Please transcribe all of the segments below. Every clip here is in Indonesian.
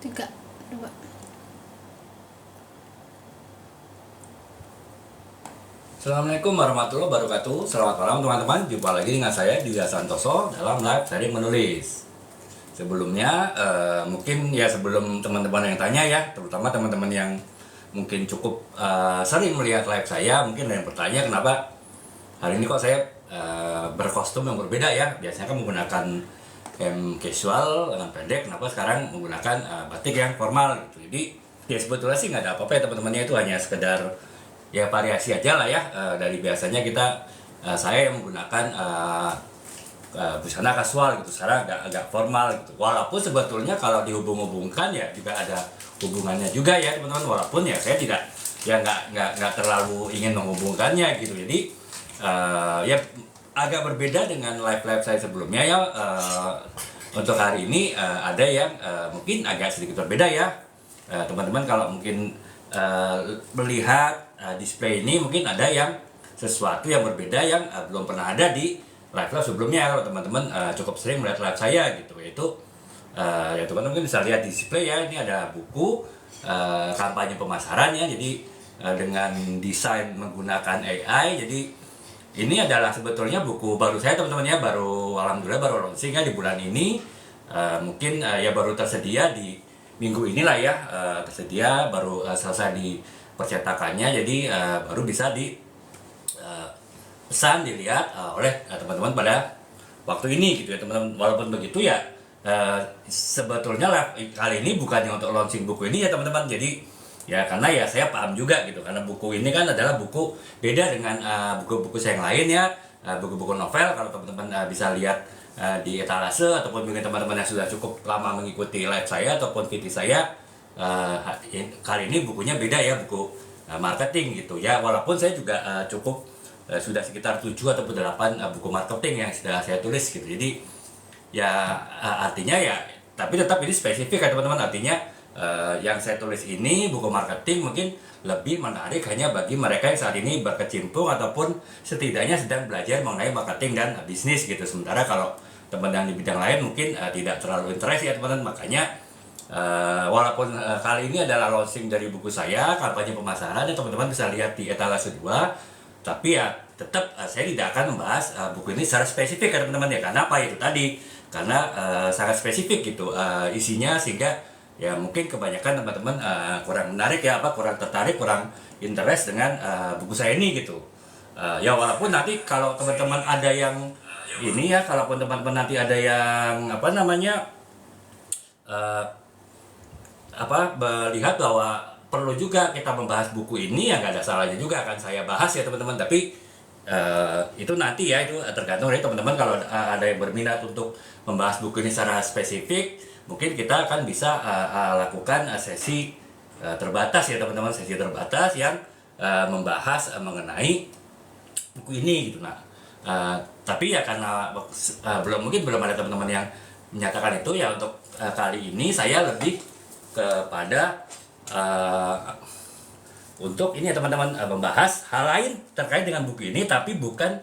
Tiga, dua. Assalamualaikum warahmatullahi wabarakatuh. Selamat malam teman-teman. Jumpa lagi dengan saya Dwi Santoso dalam live sharing menulis. Sebelumnya mungkin ya sebelum teman-teman yang tanya ya, terutama teman-teman yang mungkin cukup sering melihat live saya, mungkin ada yang bertanya kenapa hari ini kok saya berkostum yang berbeda ya. Biasanya kan menggunakan casual dengan pendek, kenapa sekarang menggunakan batik yang formal gitu. Jadi ya sebetulnya sih nggak ada apa-apa ya teman-temannya, itu hanya sekedar ya variasi aja lah ya. Dari biasanya saya yang menggunakan busana kasual gitu, sekarang agak formal gitu. Walaupun sebetulnya kalau dihubung-hubungkan ya juga ada hubungannya juga ya teman-teman, walaupun ya saya nggak terlalu ingin menghubungkannya gitu. Jadi ya agak berbeda dengan live saya sebelumnya ya. Untuk hari ini ada yang mungkin agak sedikit berbeda ya teman-teman. Kalau mungkin melihat display ini, mungkin ada yang sesuatu yang berbeda yang belum pernah ada di live sebelumnya. Kalau teman-teman cukup sering melihat live saya gitu, yaitu ya teman-teman bisa lihat di display ya, ini ada buku kampanye pemasaran ya. Jadi dengan desain menggunakan AI. Jadi ini adalah sebetulnya buku baru saya teman-teman ya, alhamdulillah baru launching ya di bulan ini. Mungkin ya baru tersedia di minggu inilah ya, tersedia baru selesai di percetakannya. Jadi baru bisa di pesan dilihat oleh teman-teman pada waktu ini gitu ya teman-teman. Walaupun begitu ya sebetulnya live kali ini bukannya untuk launching buku ini ya teman-teman. Jadi ya karena ya saya paham juga gitu, karena buku ini kan adalah buku beda dengan buku-buku saya yang lain ya, buku-buku novel. Kalau teman-teman bisa lihat di etalase, ataupun mungkin teman-teman yang sudah cukup lama mengikuti live saya ataupun VT saya, kali ini bukunya beda ya, buku marketing gitu ya. Walaupun saya juga cukup sudah sekitar 7 ataupun 8 buku marketing yang sudah saya tulis gitu. Jadi ya artinya ya, tapi tetap ini spesifik ya teman-teman. Artinya yang saya tulis ini buku marketing mungkin lebih menarik hanya bagi mereka yang saat ini berkecimpung ataupun setidaknya sedang belajar mengenai marketing dan bisnis gitu. Sementara kalau teman yang di bidang lain mungkin tidak terlalu interest ya teman-teman. Makanya walaupun kali ini adalah launching dari buku saya kampanye pemasaran ya, teman-teman bisa lihat di etalase 2, tapi ya tetap saya tidak akan membahas buku ini secara spesifik ya teman-teman ya. Karena apa? Itu tadi, karena sangat spesifik gitu isinya, sehingga ya mungkin kebanyakan teman-teman kurang menarik ya, kurang tertarik, kurang interest dengan buku saya ini gitu. Ya walaupun nanti kalau teman-teman ada yang ini ya, kalaupun teman-teman nanti ada yang melihat bahwa perlu juga kita membahas buku ini, ya nggak ada salahnya juga akan saya bahas ya teman-teman. Tapi itu nanti ya, itu tergantung dari teman-teman. Kalau ada yang berminat untuk membahas buku ini secara spesifik, mungkin kita akan bisa lakukan sesi terbatas ya teman-teman, sesi terbatas yang membahas mengenai buku ini gitu. Nah tapi ya karena belum ada teman-teman yang menyatakan itu ya, untuk kali ini saya lebih kepada untuk ini ya teman-teman, membahas hal lain terkait dengan buku ini, tapi bukan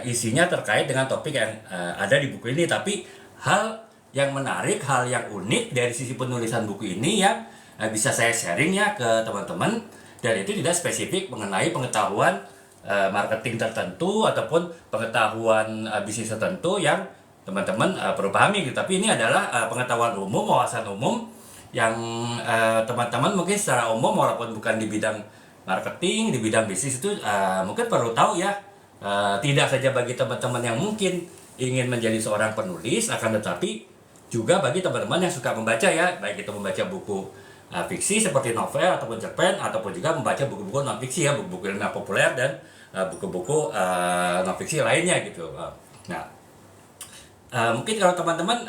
isinya terkait dengan topik yang ada di buku ini, tapi hal yang menarik, hal yang unik dari sisi penulisan buku ini yang bisa saya sharing ya ke teman-teman. Dan itu tidak spesifik mengenai pengetahuan marketing tertentu ataupun pengetahuan bisnis tertentu yang teman-teman perlu pahami gitu. Tapi ini adalah pengetahuan umum, wawasan umum yang teman-teman mungkin secara umum, walaupun bukan di bidang marketing, di bidang bisnis itu mungkin perlu tahu ya. Tidak saja bagi teman-teman yang mungkin ingin menjadi seorang penulis, akan tetapi juga bagi teman-teman yang suka membaca ya, baik itu membaca buku fiksi seperti novel ataupun cerpen, ataupun juga membaca buku-buku non fiksi ya, buku-buku ilmiah populer dan buku-buku non fiksi lainnya gitu. Nah mungkin kalau teman-teman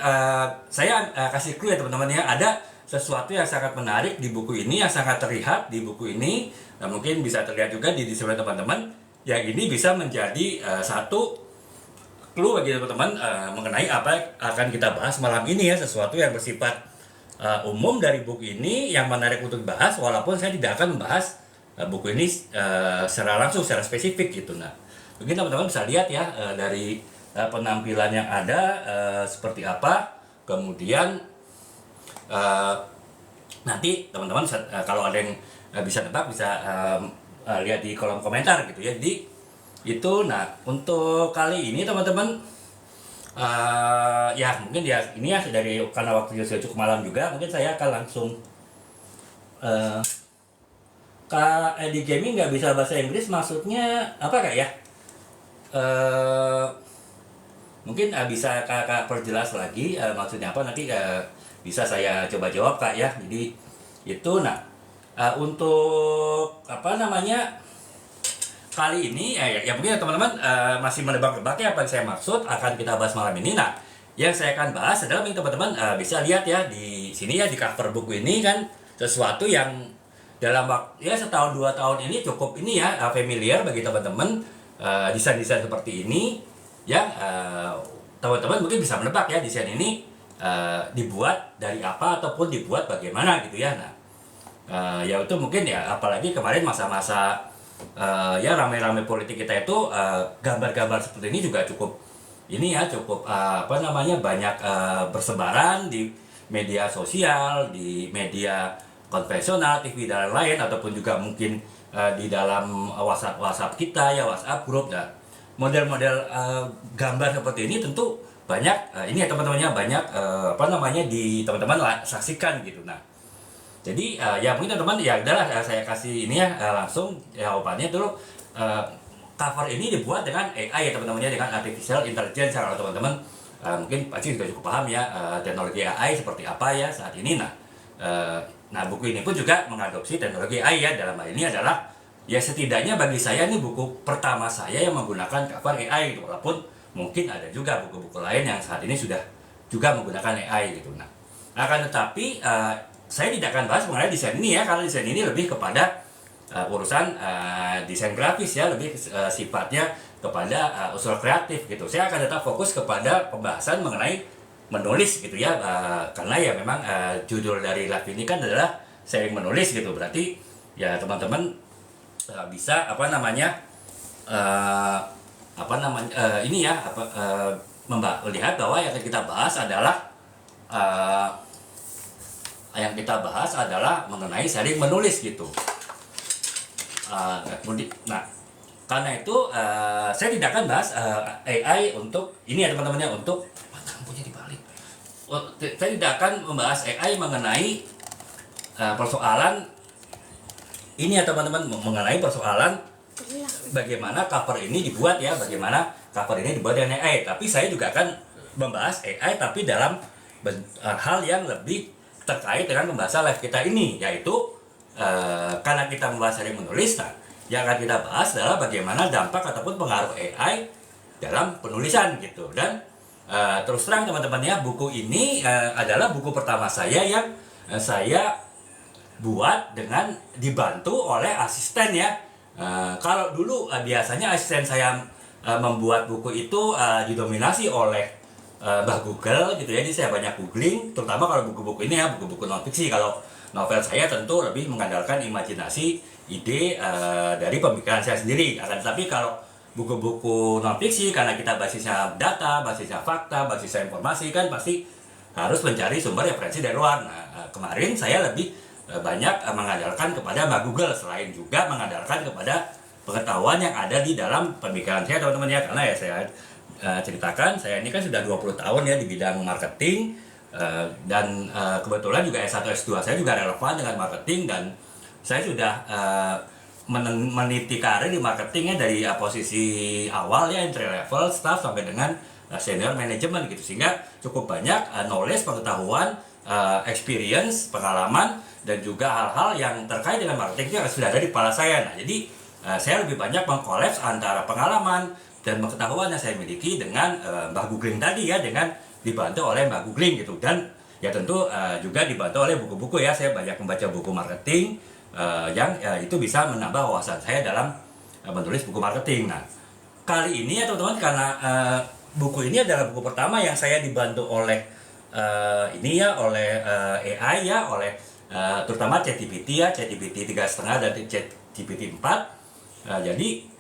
saya kasih clue ya teman-teman ya, ada sesuatu yang sangat menarik di buku ini, yang sangat terlihat di buku ini. Nah, mungkin bisa terlihat juga di display teman-teman, yang ini bisa menjadi satu clue bagi teman-teman mengenai apa yang akan kita bahas malam ini ya. Sesuatu yang bersifat umum dari buku ini yang menarik untuk dibahas, walaupun saya tidak akan membahas buku ini secara langsung, secara spesifik gitu. Nah mungkin teman-teman bisa lihat ya dari penampilan yang ada seperti apa. Kemudian nanti teman-teman kalau ada yang bisa nebak bisa lihat di kolom komentar gitu ya. Jadi itu. Nah, untuk kali ini teman-teman, ya mungkin ya ini ya dari karena waktunya sudah cukup malam juga, mungkin saya akan langsung di gaming nggak bisa bahasa Inggris maksudnya apa kak ya? Mungkin bisa kakak perjelas lagi maksudnya apa, nanti bisa saya coba jawab kak ya. Jadi itu. Nah, untuk apa namanya, kali ini ya mungkin teman-teman masih menebak-nebak ya apa yang saya maksud akan kita bahas malam ini. Nah, yang saya akan bahas adalah teman-teman bisa lihat ya di sini ya, di cover buku ini kan sesuatu yang dalam waktu ya setahun 2 tahun ini cukup ini ya familiar bagi teman-teman. Desain-desain seperti ini yang teman-teman mungkin bisa menebak ya desain ini dibuat dari apa ataupun dibuat bagaimana gitu ya. Nah, ya itu mungkin ya apalagi kemarin masa-masa ya ramai-ramai politik kita itu, gambar-gambar seperti ini juga cukup ini ya, cukup apa namanya, banyak bersebaran di media sosial, di media konvensional, TV dan lain-lain, ataupun juga mungkin di dalam WhatsApp kita ya, WhatsApp grup. Nah, model-model gambar seperti ini tentu banyak ini ya teman-temannya, banyak apa namanya di teman-teman saksikan gitu. Nah, jadi ya mungkin teman-teman ya udahlah, saya kasih ini ya langsung jawabannya dulu. Cover ini dibuat dengan AI ya teman-temannya, dengan artificial intelligence. Kalau teman-teman mungkin pasti sudah cukup paham ya teknologi AI seperti apa ya saat ini. Nah, buku ini pun juga mengadopsi teknologi AI ya. Dalam hal ini adalah ya setidaknya bagi saya ini buku pertama saya yang menggunakan cover AI gitu. Walaupun mungkin ada juga buku-buku lain yang saat ini sudah juga menggunakan AI gitu. Nah, akan tetapi saya tidak akan bahas mengenai desain ini ya, karena desain ini lebih kepada urusan desain grafis ya, lebih sifatnya kepada unsur kreatif gitu. Saya akan tetap fokus kepada pembahasan mengenai menulis gitu ya, karena ya memang judul dari live ini kan adalah sharing menulis gitu. Berarti ya teman-teman bisa apa namanya ini ya melihat bahwa yang kita bahas adalah mengenai sharing menulis gitu. Nah, karena itu saya tidak akan bahas AI untuk ini ya teman-temannya, untuk saya tidak akan membahas AI mengenai persoalan ini ya teman-teman, mengenai persoalan bagaimana cover ini dibuat ya, bagaimana cover ini dibuat dengan AI. Tapi saya juga akan membahas AI tapi dalam hal yang lebih terkait dengan pembahasan live kita ini, yaitu karena kita membahas sharing menulis. Nah, yang akan kita bahas adalah bagaimana dampak ataupun pengaruh AI dalam penulisan gitu. Dan terus terang teman-teman ya, buku ini adalah buku pertama saya yang saya buat dengan dibantu oleh asisten ya. Kalau dulu biasanya asisten saya membuat buku itu didominasi oleh Mbah Google gitu ya. Jadi saya banyak googling, terutama kalau buku-buku ini ya, buku-buku non-fiksi. Kalau novel saya tentu lebih mengandalkan imajinasi, ide dari pemikiran saya sendiri. Akan tetapi kalau buku-buku non-fiksi, karena kita basisnya data, basisnya fakta, basisnya informasi, kan pasti harus mencari sumber referensi dari luar. Nah, kemarin saya lebih banyak mengandalkan kepada Mbak Google, selain juga mengandalkan kepada pengetahuan yang ada di dalam pemikiran saya teman-teman ya. Karena ya saya ceritakan, saya ini kan sudah 20 tahun ya di bidang marketing, dan kebetulan juga S1 S2 saya juga relevan dengan marketing, dan saya sudah meniti karir di marketingnya dari posisi awal ya, entry level staff sampai dengan senior manajemen gitu, sehingga cukup banyak knowledge, pengetahuan, experience, pengalaman, dan juga hal-hal yang terkait dengan marketing yang sudah ada di kepala saya. Nah, jadi saya lebih banyak mengkolaps antara pengalaman dan pengetahuan yang saya miliki dengan Mbah Googling tadi ya, dengan dibantu oleh Mbah Googling gitu. Dan ya tentu juga dibantu oleh buku-buku ya, saya banyak membaca buku marketing yang itu bisa menambah wawasan saya dalam menulis buku marketing. Nah, kali ini ya teman-teman, karena buku ini adalah buku pertama yang saya dibantu oleh ini ya, oleh AI ya, oleh terutama ChatGPT ya, ChatGPT 3,5 dan ChatGPT 4. Jadi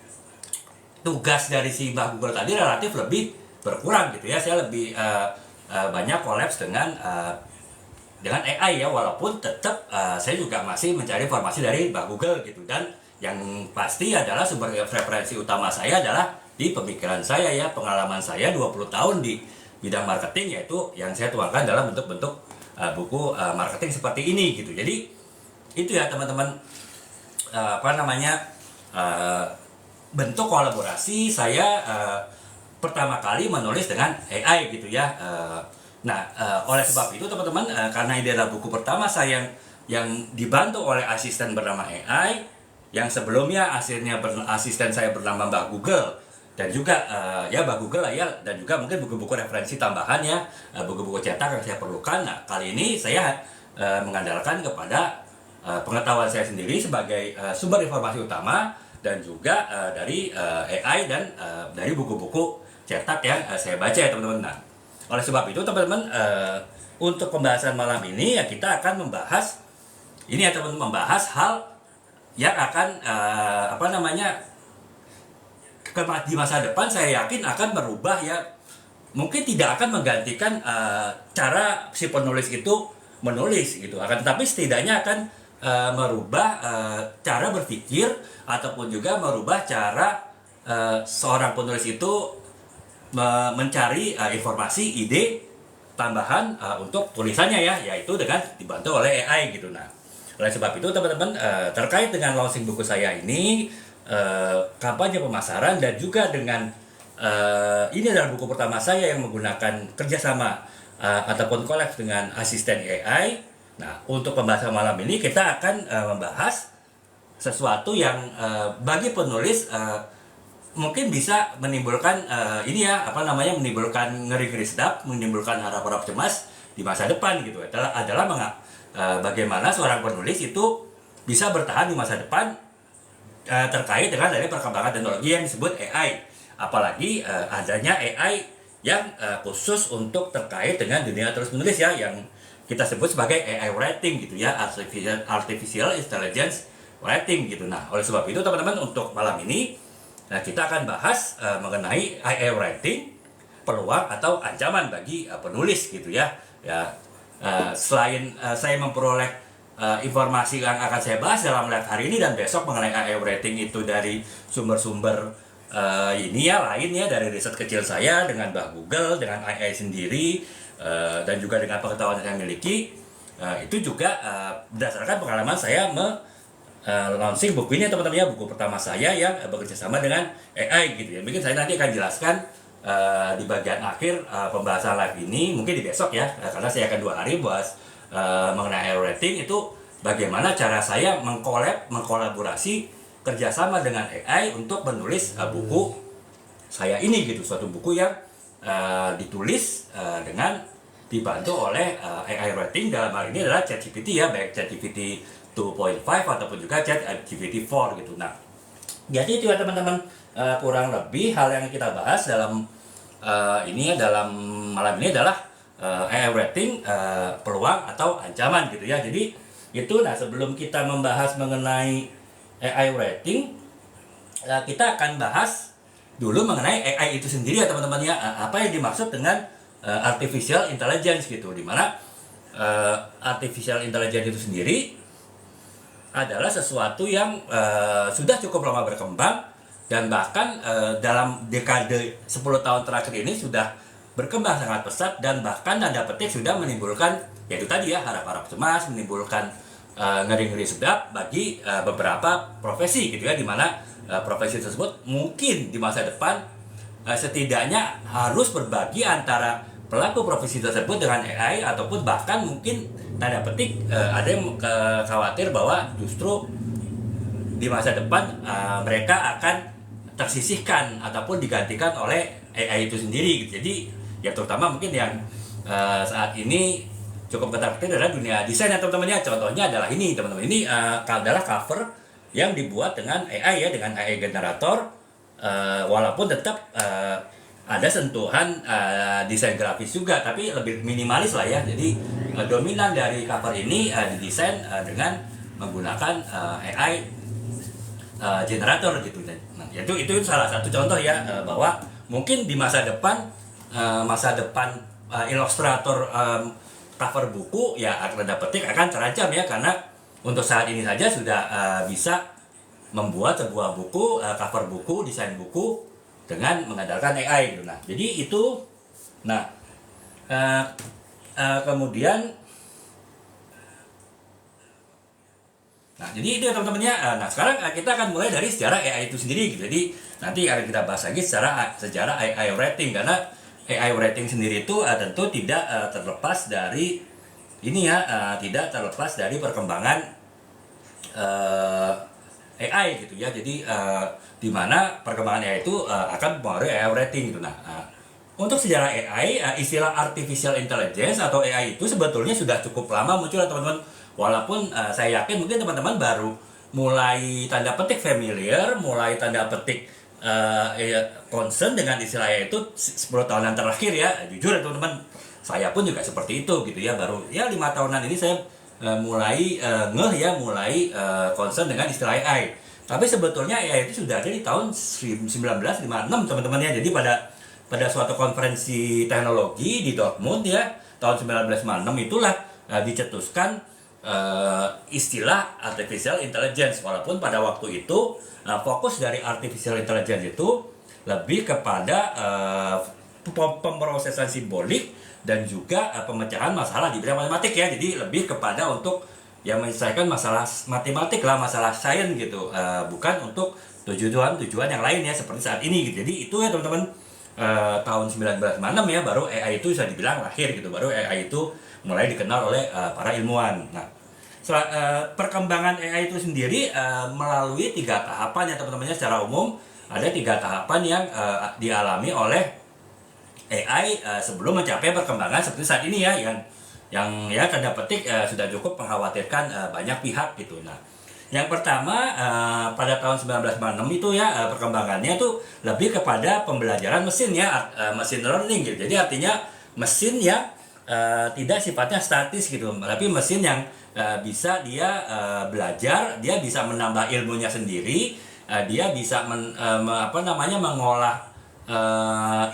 tugas dari si Mbah Google tadi relatif lebih berkurang gitu ya. Saya lebih banyak kolaps dengan dengan AI ya, walaupun tetap saya juga masih mencari informasi dari Mbak Google gitu. Dan yang pasti adalah sumber referensi utama saya adalah di pemikiran saya ya, pengalaman saya 20 tahun di bidang marketing, yaitu yang saya tuangkan dalam bentuk-bentuk buku marketing seperti ini gitu. Jadi itu ya teman-teman, bentuk kolaborasi saya pertama kali menulis dengan AI gitu ya. Oleh sebab itu teman-teman, karena ini adalah buku pertama saya yang dibantu oleh asisten bernama AI, yang sebelumnya asisten saya bernama Mbak Google, dan juga ya Mbak Google lah ya, dan juga mungkin buku-buku referensi tambahan ya, buku-buku cetak yang saya perlukan. Nah, kali ini saya mengandalkan kepada pengetahuan saya sendiri sebagai sumber informasi utama, dan juga dari AI dan dari buku-buku cetak yang saya baca ya teman-teman. Nah, oleh sebab itu teman-teman, untuk pembahasan malam ini ya kita akan membahas ini ya teman-teman, membahas hal yang akan di masa depan saya yakin akan berubah ya. Mungkin tidak akan menggantikan cara si penulis itu menulis gitu, akan tetapi setidaknya akan merubah cara berpikir, ataupun juga merubah cara seorang penulis itu mencari informasi, ide tambahan untuk tulisannya ya, yaitu dengan dibantu oleh AI gitu. Nah, oleh sebab itu teman-teman, terkait dengan launching buku saya ini, kampanye pemasaran, dan juga dengan ini adalah buku pertama saya yang menggunakan kerjasama ataupun collab dengan asisten AI. Nah, untuk pembahasan malam ini kita akan membahas sesuatu yang bagi penulis mungkin bisa menimbulkan menimbulkan ngeri-ngeri sedap, menimbulkan harap-harap cemas di masa depan gitu. Adalah bagaimana seorang penulis itu bisa bertahan di masa depan terkait dengan dari perkembangan teknologi yang disebut AI. Apalagi adanya AI yang khusus untuk terkait dengan dunia terus menulis ya, yang kita sebut sebagai AI writing gitu ya, artificial intelligence writing gitu. Nah, oleh sebab itu teman-teman, untuk malam ini kita akan bahas mengenai AI writing, peluang atau ancaman bagi penulis gitu ya. Selain saya memperoleh informasi yang akan saya bahas dalam live hari ini dan besok mengenai AI writing itu dari sumber-sumber lain ya, dari riset kecil saya dengan Mbak Google, dengan AI sendiri, dan juga dengan pengetahuan yang saya miliki, itu juga berdasarkan pengalaman saya launching buku ini teman-teman ya, buku pertama saya yang bekerja sama dengan AI gitu ya. Mungkin saya nanti akan jelaskan di bagian akhir pembahasan live ini, mungkin di besok ya, karena saya akan 2 hari bahas mengenai AI writing, itu bagaimana cara saya mengkolaborasi kerjasama dengan AI untuk menulis buku saya ini gitu, suatu buku yang ditulis dengan dibantu oleh AI writing. Dalam hal ini adalah ChatGPT ya, baik ChatGPT 2.5 ataupun juga ChatGPT 4 gitu. Nah, jadi itu ya teman-teman, kurang lebih hal yang kita bahas dalam dalam malam ini adalah AI writing, peluang atau ancaman gitu ya. Jadi itu. Nah, sebelum kita membahas mengenai AI writing, kita akan bahas dulu mengenai AI itu sendiri ya teman-teman ya. Apa yang dimaksud dengan artificial intelligence gitu, dimana artificial intelligence itu sendiri adalah sesuatu yang sudah cukup lama berkembang, dan bahkan dalam dekade 10 tahun terakhir ini sudah berkembang sangat pesat, dan bahkan tanda petik sudah menimbulkan, yaitu tadi ya, harap-harap cemas, menimbulkan ngeri-ngeri sedap bagi beberapa profesi gitu ya, dimana profesi tersebut mungkin di masa depan setidaknya harus berbagi antara pelaku profesi tersebut dengan AI, ataupun bahkan mungkin tanda petik ada yang khawatir bahwa justru di masa depan mereka akan tersisihkan ataupun digantikan oleh AI itu sendiri gitu. Jadi ya, terutama mungkin yang saat ini cukup ketar-ketir adalah dunia desain ya teman-teman ya. Contohnya adalah ini teman-teman, ini adalah cover yang dibuat dengan AI ya, dengan AI generator, walaupun tetap ada sentuhan desain grafis juga, tapi lebih minimalis lah ya. Jadi dominan dari cover ini didesain dengan menggunakan AI generator gitu. Nah, itu salah satu contoh ya, bahwa mungkin di masa depan ilustrator cover buku ya tanda petik akan terancam ya, karena untuk saat ini saja sudah bisa membuat sebuah buku, cover buku, desain buku dengan mengandalkan AI gitu. Nah, jadi itu, nah kemudian, nah jadi itu ya teman-teman ya. Nah sekarang kita akan mulai dari sejarah AI itu sendiri gitu. Jadi nanti akan kita bahas lagi sejarah AI writing, karena AI writing sendiri itu tentu tidak terlepas dari ini ya, tidak terlepas dari perkembangan AI gitu ya. Jadi di mana perkembangan AI itu akan mempengaruhi AI writing gitu. Nah, untuk sejarah AI, istilah artificial intelligence atau AI itu sebetulnya sudah cukup lama muncul ya teman-teman. Walaupun saya yakin mungkin teman-teman baru mulai tanda petik familiar, mulai tanda petik concern dengan istilah AI itu 10 tahunan terakhir ya. Jujur ya teman-teman, saya pun juga seperti itu gitu ya. Baru ya 5 tahunan ini saya mulai mulai concern dengan istilah AI. Tapi sebetulnya AI itu sudah ada di tahun 1956 teman-teman ya. Jadi pada suatu konferensi teknologi di Dortmund ya tahun 1956 itulah dicetuskan istilah artificial intelligence. Walaupun pada waktu itu fokus dari artificial intelligence itu lebih kepada pemrosesan simbolik dan juga pemecahan masalah di bidang matematik ya. Jadi lebih kepada untuk yang menyelesaikan masalah matematik lah, masalah sains gitu, bukan untuk tujuan yang lain ya seperti saat ini gitu. Jadi itu ya teman-teman, tahun 1996 ya baru AI itu bisa dibilang lahir gitu, baru AI itu mulai dikenal oleh para ilmuwan. Nah, perkembangan AI itu sendiri melalui 3 tahapan ya teman-teman. Secara umum ada 3 tahapan yang dialami oleh AI sebelum mencapai perkembangan seperti saat ini ya, yang ya tanda petik sudah cukup mengkhawatirkan banyak pihak gitu. Nah, yang pertama pada tahun 1996 itu ya perkembangannya itu lebih kepada pembelajaran mesin ya, machine learning gitu. Jadi artinya mesin yang tidak sifatnya statis gitu, tapi mesin yang bisa dia belajar, dia bisa menambah ilmunya sendiri, dia bisa mengolah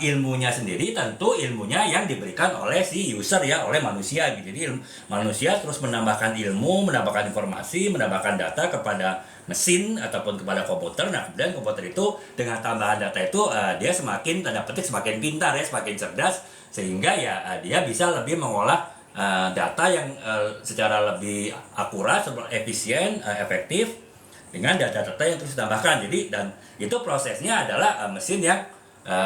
ilmunya sendiri, tentu ilmunya yang diberikan oleh si user ya, oleh manusia gitu. Jadi manusia terus menambahkan ilmu, menambahkan informasi, menambahkan data kepada mesin ataupun kepada komputer. Nah kemudian komputer itu dengan tambahan data itu dia semakin tanda petik semakin pintar ya, semakin cerdas, sehingga ya dia bisa lebih mengolah data yang secara lebih akurat, efisien, efektif dengan data-data yang terus ditambahkan. Jadi dan itu prosesnya adalah mesin yang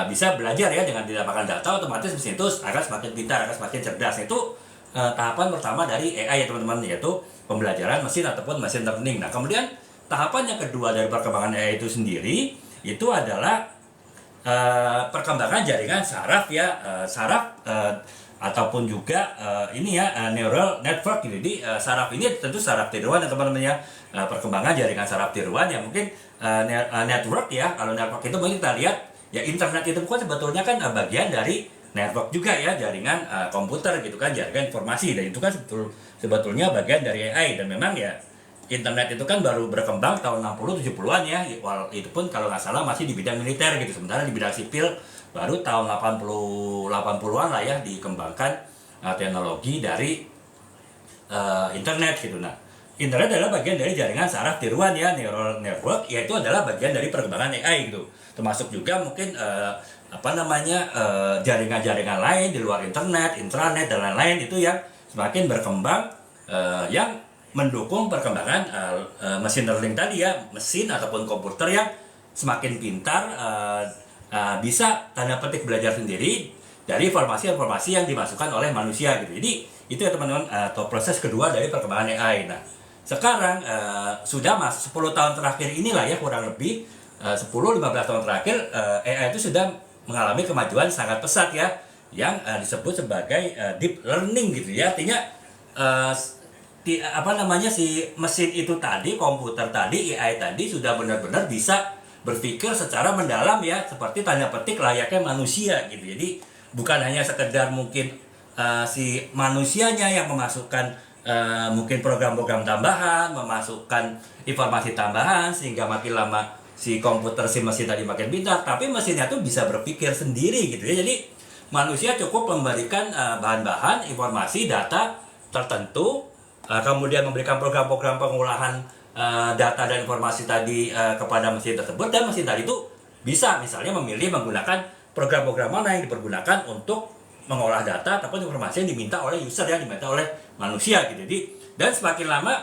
bisa belajar ya, dengan ditambahkan data otomatis mesin itu akan semakin pintar, akan semakin cerdas. Itu tahapan pertama dari AI ya teman-teman, yaitu pembelajaran mesin ataupun machine learning. Nah kemudian tahapan yang kedua dari perkembangan AI itu sendiri itu adalah perkembangan jaringan saraf ya, ataupun juga neural network gitu. Jadi saraf ini tentu saraf tiruan ya teman-teman ya, perkembangan jaringan saraf tiruan ya, mungkin network ya. Kalau network itu mungkin kita lihat ya, internet itu kan sebetulnya kan bagian dari network juga ya, jaringan komputer gitu kan, jaringan informasi, dan itu kan sebetulnya bagian dari AI. Dan memang ya internet itu kan baru berkembang tahun 60-70-an ya, itu pun kalau nggak salah masih di bidang militer gitu, sementara di bidang sipil baru tahun 80-an lah ya dikembangkan teknologi dari internet gitu. Nah, internet adalah bagian dari jaringan saraf tiruan ya, neural network, yaitu adalah bagian dari perkembangan AI gitu. Termasuk juga mungkin jaringan-jaringan lain di luar internet, intranet dan lain-lain itu yang semakin berkembang, yang mendukung perkembangan machine learning tadi ya, mesin ataupun komputer yang semakin pintar, bisa tanda petik belajar sendiri dari informasi-informasi yang dimasukkan oleh manusia gitu. Jadi itu ya teman-teman, atau proses kedua dari perkembangan AI. Nah sekarang sudah 10 tahun terakhir inilah ya, kurang lebih 10-15 tahun terakhir AI itu sudah mengalami kemajuan sangat pesat ya, yang disebut sebagai deep learning gitu ya. Artinya si mesin itu tadi, komputer tadi, AI tadi sudah benar-benar bisa berpikir secara mendalam ya, seperti tanda petik layaknya manusia gitu. Jadi bukan hanya sekedar mungkin si manusianya yang memasukkan mungkin program-program tambahan, memasukkan informasi tambahan, sehingga makin lama si komputer, si mesin tadi makin pintar, tapi mesinnya tuh bisa berpikir sendiri gitu ya. Jadi manusia cukup memberikan bahan-bahan, informasi, data tertentu, kemudian memberikan program-program pengolahan data dan informasi tadi kepada mesin tersebut, dan mesin tadi itu bisa misalnya memilih menggunakan program-program mana yang dipergunakan untuk mengolah data ataupun informasi yang diminta oleh user, yang diminta oleh manusia gitu. Jadi dan semakin lama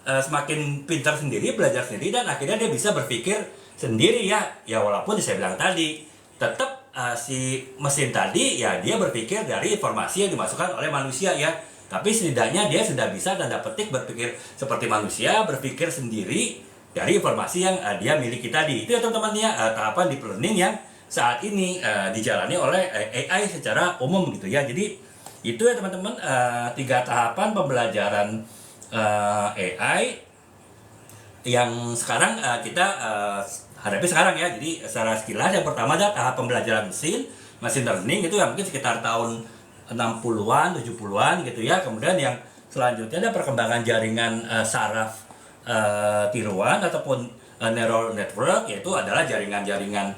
semakin pintar sendiri, belajar sendiri, dan akhirnya dia bisa berpikir sendiri ya walaupun saya bilang tadi tetap si mesin tadi ya dia berpikir dari informasi yang dimasukkan oleh manusia ya, tapi setidaknya dia sudah bisa tanda petik berpikir seperti manusia, berpikir sendiri dari informasi yang dia miliki tadi. Itu ya teman-teman ya, tahapan deep learning yang saat ini dijalani oleh AI secara umum gitu ya. Jadi itu ya teman-teman, 3 tahapan pembelajaran AI yang sekarang kita hadapi sekarang ya. Jadi secara sekilas yang pertama adalah tahap pembelajaran machine learning, itu yang mungkin sekitar tahun 60-an, 70-an gitu ya. Kemudian yang selanjutnya ada perkembangan jaringan saraf tiruan ataupun neural network, yaitu adalah jaringan-jaringan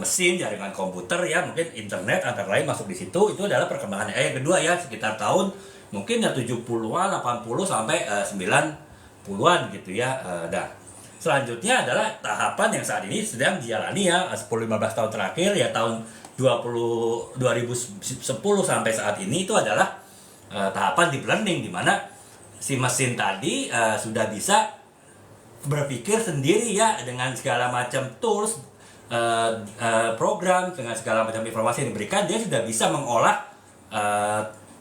mesin, jaringan komputer ya, mungkin internet antara lain masuk di situ. Itu adalah perkembangan AI yang kedua ya, sekitar tahun mungkin ya 70-an, 80 sampai 90-an gitu ya. Selanjutnya adalah tahapan yang saat ini sedang dijalani ya, 10-15 tahun terakhir ya, tahun 2010 sampai saat ini, itu adalah tahapan deep learning, di mana si mesin tadi sudah bisa berpikir sendiri ya, dengan segala macam tools, program, dengan segala macam informasi yang diberikan, dia sudah bisa mengolah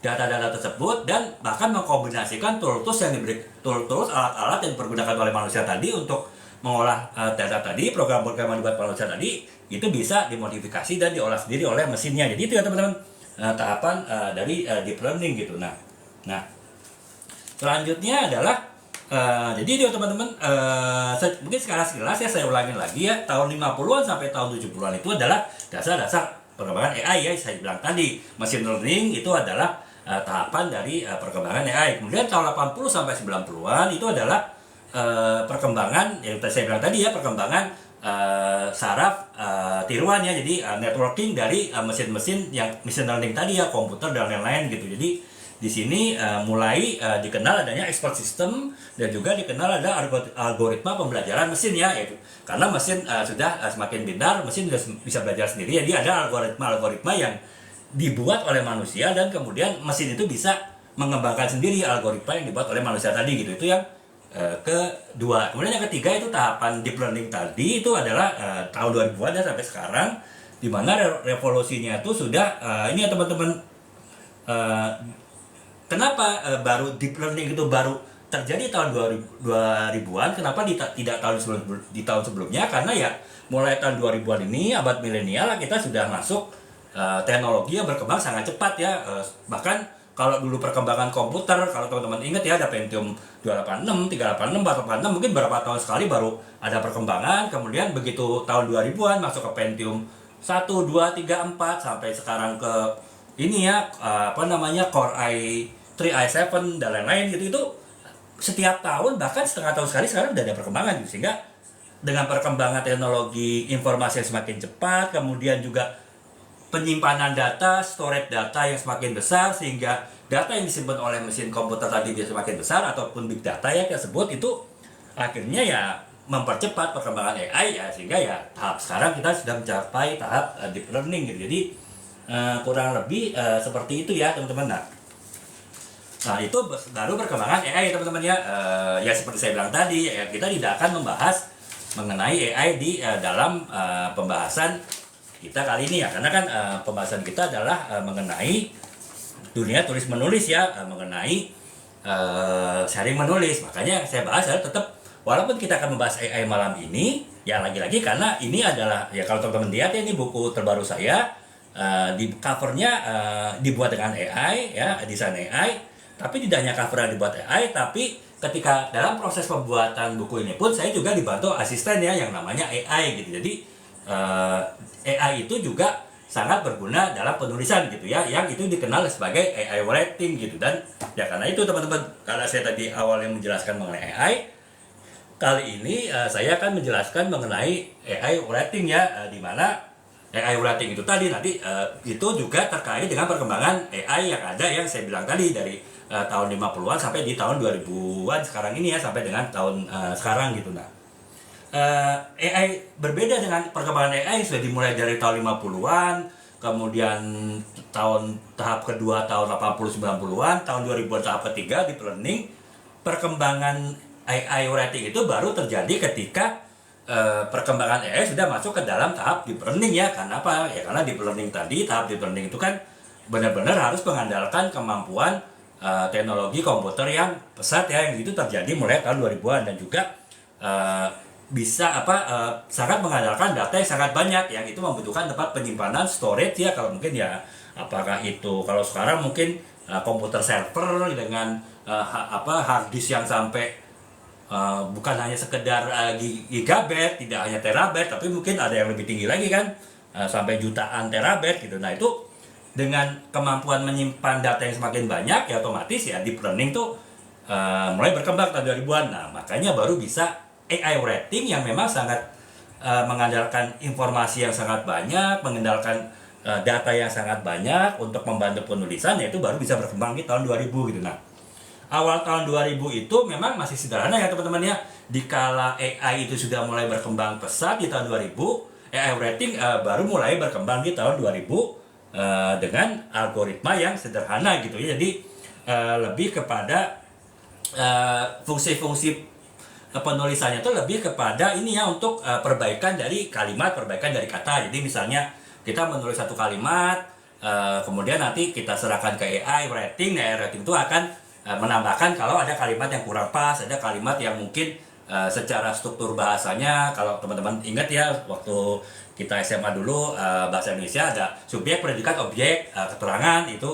data-data tersebut, dan bahkan mengkombinasikan tools alat-alat yang dipergunakan oleh manusia tadi untuk mengolah data tadi, program-program yang dibuat manusia tadi itu bisa dimodifikasi dan diolah sendiri oleh mesinnya. Jadi itu ya teman-teman, tahapan dari deep learning gitu. Nah selanjutnya adalah jadi itu teman-teman, mungkin sekilas ya saya ulangin lagi ya, tahun 50-an sampai tahun 70-an itu adalah dasar-dasar perkembangan AI ya. Saya bilang tadi machine learning itu adalah tahapan dari perkembangan AI. Kemudian tahun 80 sampai 90-an itu adalah perkembangan yang saya bilang tadi ya, perkembangan saraf tiruan ya. Jadi networking dari mesin-mesin yang machine learning tadi ya, komputer dan lain-lain gitu. Jadi di sini mulai dikenal adanya expert system, dan juga dikenal ada algoritma pembelajaran mesin ya, yaitu karena mesin sudah semakin pintar, mesin sudah bisa belajar sendiri. Jadi ada algoritma yang dibuat oleh manusia, dan kemudian mesin itu bisa mengembangkan sendiri algoritma yang dibuat oleh manusia tadi gitu. Itu yang kedua. Kemudian yang ketiga itu tahapan deep learning tadi, itu adalah tahun 2000-an ya sampai sekarang, di mana revolusinya itu sudah ini ya teman-teman. Kenapa baru deep learning itu baru terjadi tahun 2000-an? Kenapa tidak di tahun sebelumnya? Karena ya mulai tahun 2000-an ini, abad milenial, kita sudah masuk teknologi yang berkembang sangat cepat ya. Bahkan kalau dulu perkembangan komputer, kalau teman-teman ingat ya, ada Pentium 286, 386, 486, mungkin berapa tahun sekali baru ada perkembangan. Kemudian begitu tahun 2000-an masuk ke Pentium 1, 2, 3, 4 sampai sekarang ke ini ya, Core i3, i7 dan lain-lain gitu. Itu setiap tahun, bahkan setengah tahun sekali sekarang udah ada perkembangan gitu. Sehingga dengan perkembangan teknologi informasi yang semakin cepat, kemudian juga penyimpanan data, storage data yang semakin besar, sehingga data yang disimpan oleh mesin komputer tadi bisa semakin besar, ataupun big data ya tersebut, itu akhirnya ya mempercepat perkembangan AI ya, sehingga ya tahap sekarang kita sudah mencapai tahap deep learning gitu. Jadi kurang lebih seperti itu ya teman-teman. Nah itu baru perkembangan AI teman-teman ya. Ya seperti saya bilang tadi ya, kita tidak akan membahas mengenai AI di dalam pembahasan kita kali ini ya, karena kan pembahasan kita adalah mengenai dunia tulis menulis ya, mengenai sharing menulis. Makanya saya bahas ya, tetap walaupun kita akan membahas AI malam ini ya, lagi-lagi karena ini adalah ya, kalau teman-teman lihat ya, ini buku terbaru saya, di covernya dibuat dengan AI ya, desain AI. Tapi tidak hanya cover yang dibuat AI, tapi ketika dalam proses pembuatan buku ini pun saya juga dibantu asisten ya, yang namanya AI gitu. Jadi AI itu juga sangat berguna dalam penulisan gitu ya, yang itu dikenal sebagai AI writing gitu. Dan ya karena itu teman-teman, karena saya tadi awal yang menjelaskan mengenai AI, kali ini saya akan menjelaskan mengenai AI writing ya, di mana AI writing itu tadi nanti itu juga terkait dengan perkembangan AI yang ada yang saya bilang tadi dari tahun 50-an sampai di tahun 2000-an sekarang ini ya, sampai dengan tahun sekarang gitu. Nah, AI berbeda dengan perkembangan AI yang sudah dimulai dari tahun 50-an, kemudian tahap kedua tahun 80 90-an, tahun 2000-an tahap ketiga deep learning. Perkembangan AI writing itu baru terjadi ketika perkembangan AI sudah masuk ke dalam tahap deep learning ya. Karena apa? Ya karena deep learning tadi, tahap deep learning itu kan benar-benar harus mengandalkan kemampuan teknologi komputer yang pesat ya, yang itu terjadi mulai tahun 2000-an dan juga sangat mengandalkan data yang sangat banyak, yang itu membutuhkan tempat penyimpanan storage ya. Kalau mungkin ya, apakah itu kalau sekarang mungkin komputer server dengan hard disk yang sampai bukan hanya sekedar gigabyte, tidak hanya terabyte, tapi mungkin ada yang lebih tinggi lagi kan, sampai jutaan terabyte gitu. Nah itu dengan kemampuan menyimpan data yang semakin banyak ya, otomatis ya deep learning tuh mulai berkembang tahun 2000-an. Nah makanya baru bisa AI writing yang memang sangat mengandalkan informasi yang sangat banyak, mengandalkan data yang sangat banyak untuk membantu penulisan, yaitu baru bisa berkembang di tahun 2000 gitu. Nah awal tahun 2000 itu memang masih sederhana ya teman-teman ya. Dikala AI itu sudah mulai berkembang pesat di tahun 2000, AI writing baru mulai berkembang di tahun 2000 dengan algoritma yang sederhana gitu ya. Jadi lebih kepada fungsi-fungsi penulisannya itu lebih kepada ini ya, untuk perbaikan dari kalimat, perbaikan dari kata. Jadi misalnya kita menulis satu kalimat, kemudian nanti kita serahkan ke AI writing. AI writing itu akan menambahkan kalau ada kalimat yang kurang pas, ada kalimat yang mungkin secara struktur bahasanya, kalau teman-teman ingat ya waktu kita SMA dulu, bahasa Indonesia ada subjek, predikat, objek, keterangan, itu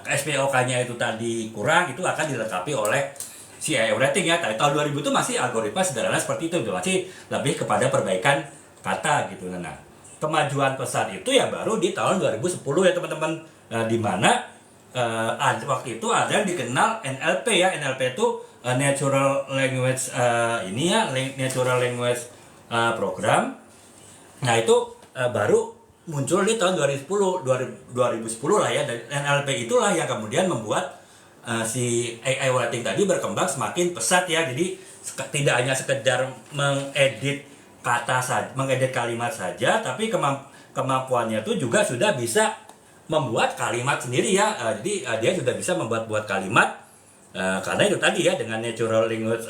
SPOK-nya itu tadi kurang, itu akan dilengkapi oleh si AI writing ya. Tahun 2000 itu masih algoritma sederhana seperti itu, masih lebih kepada perbaikan kata gitu. Nah, kemajuan pesat itu ya baru di tahun 2010 ya teman-teman, di mana waktu itu ada yang dikenal NLP ya. NLP itu Natural Language Natural Language Program. Nah itu baru muncul di tahun 2010 lah ya. Dan NLP itulah yang kemudian membuat si AI writing tadi berkembang semakin pesat ya. Jadi tidak hanya sekedar mengedit kata saja, mengedit kalimat saja, tapi kemampuannya itu juga sudah bisa membuat kalimat sendiri ya. Jadi dia sudah bisa membuat kalimat karena itu tadi ya, dengan natural language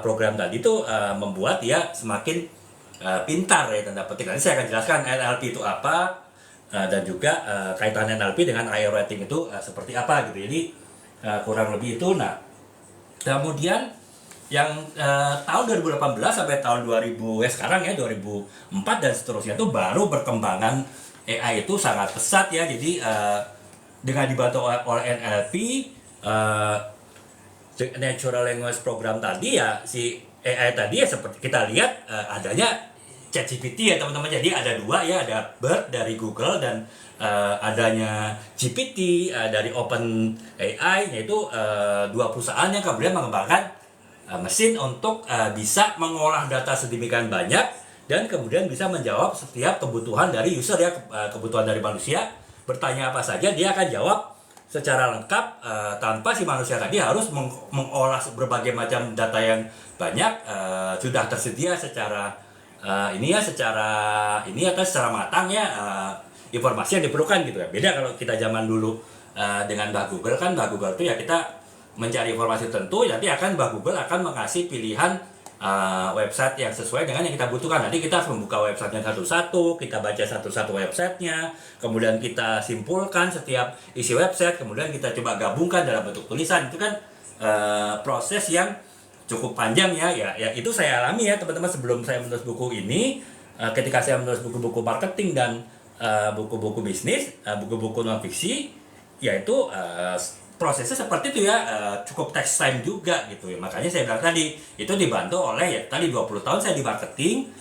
program tadi itu membuat dia semakin pintar ya, tanda petik. Nanti saya akan jelaskan NLP itu apa, dan juga kaitan NLP dengan AI writing itu seperti apa gitu. Jadi kurang lebih itu. Nah kemudian yang tahun 2018 sampai tahun 2000 sekarang ya 2004 dan seterusnya itu baru perkembangan AI itu sangat pesat ya. Jadi dengan dibantu oleh NLP, Natural Language Program tadi ya, si AI tadi ya seperti kita lihat adanya ChatGPT ya teman-teman. Jadi ada dua ya, ada BERT dari Google dan adanya GPT dari OpenAI, yaitu dua perusahaan yang kemudian mengembangkan mesin untuk bisa mengolah data sedemikian banyak dan kemudian bisa menjawab setiap kebutuhan dari user ya, kebutuhan dari manusia. Bertanya apa saja dia akan jawab secara lengkap tanpa si manusia tadi harus mengolah berbagai macam data yang banyak. Sudah tersedia secara secara matang ya, informasi yang diperlukan gitu ya. Beda kalau kita zaman dulu dengan Mbah Google kan. Mbah Google itu ya kita mencari informasi tertentu, nanti Mbah Google akan mengasih pilihan website yang sesuai dengan yang kita butuhkan. Nanti kita harus membuka websitenya satu-satu, kita baca satu-satu websitenya, kemudian kita simpulkan setiap isi website, kemudian kita coba gabungkan dalam bentuk tulisan. Itu kan proses yang cukup panjang ya. Itu saya alami ya teman-teman sebelum saya menulis buku ini. Ketika saya menulis buku-buku marketing dan buku-buku bisnis, buku-buku non fiksi, yaitu prosesnya seperti itu ya, cukup takes time juga gitu ya. Makanya saya bilang tadi itu dibantu oleh ya tadi 20 tahun saya di marketing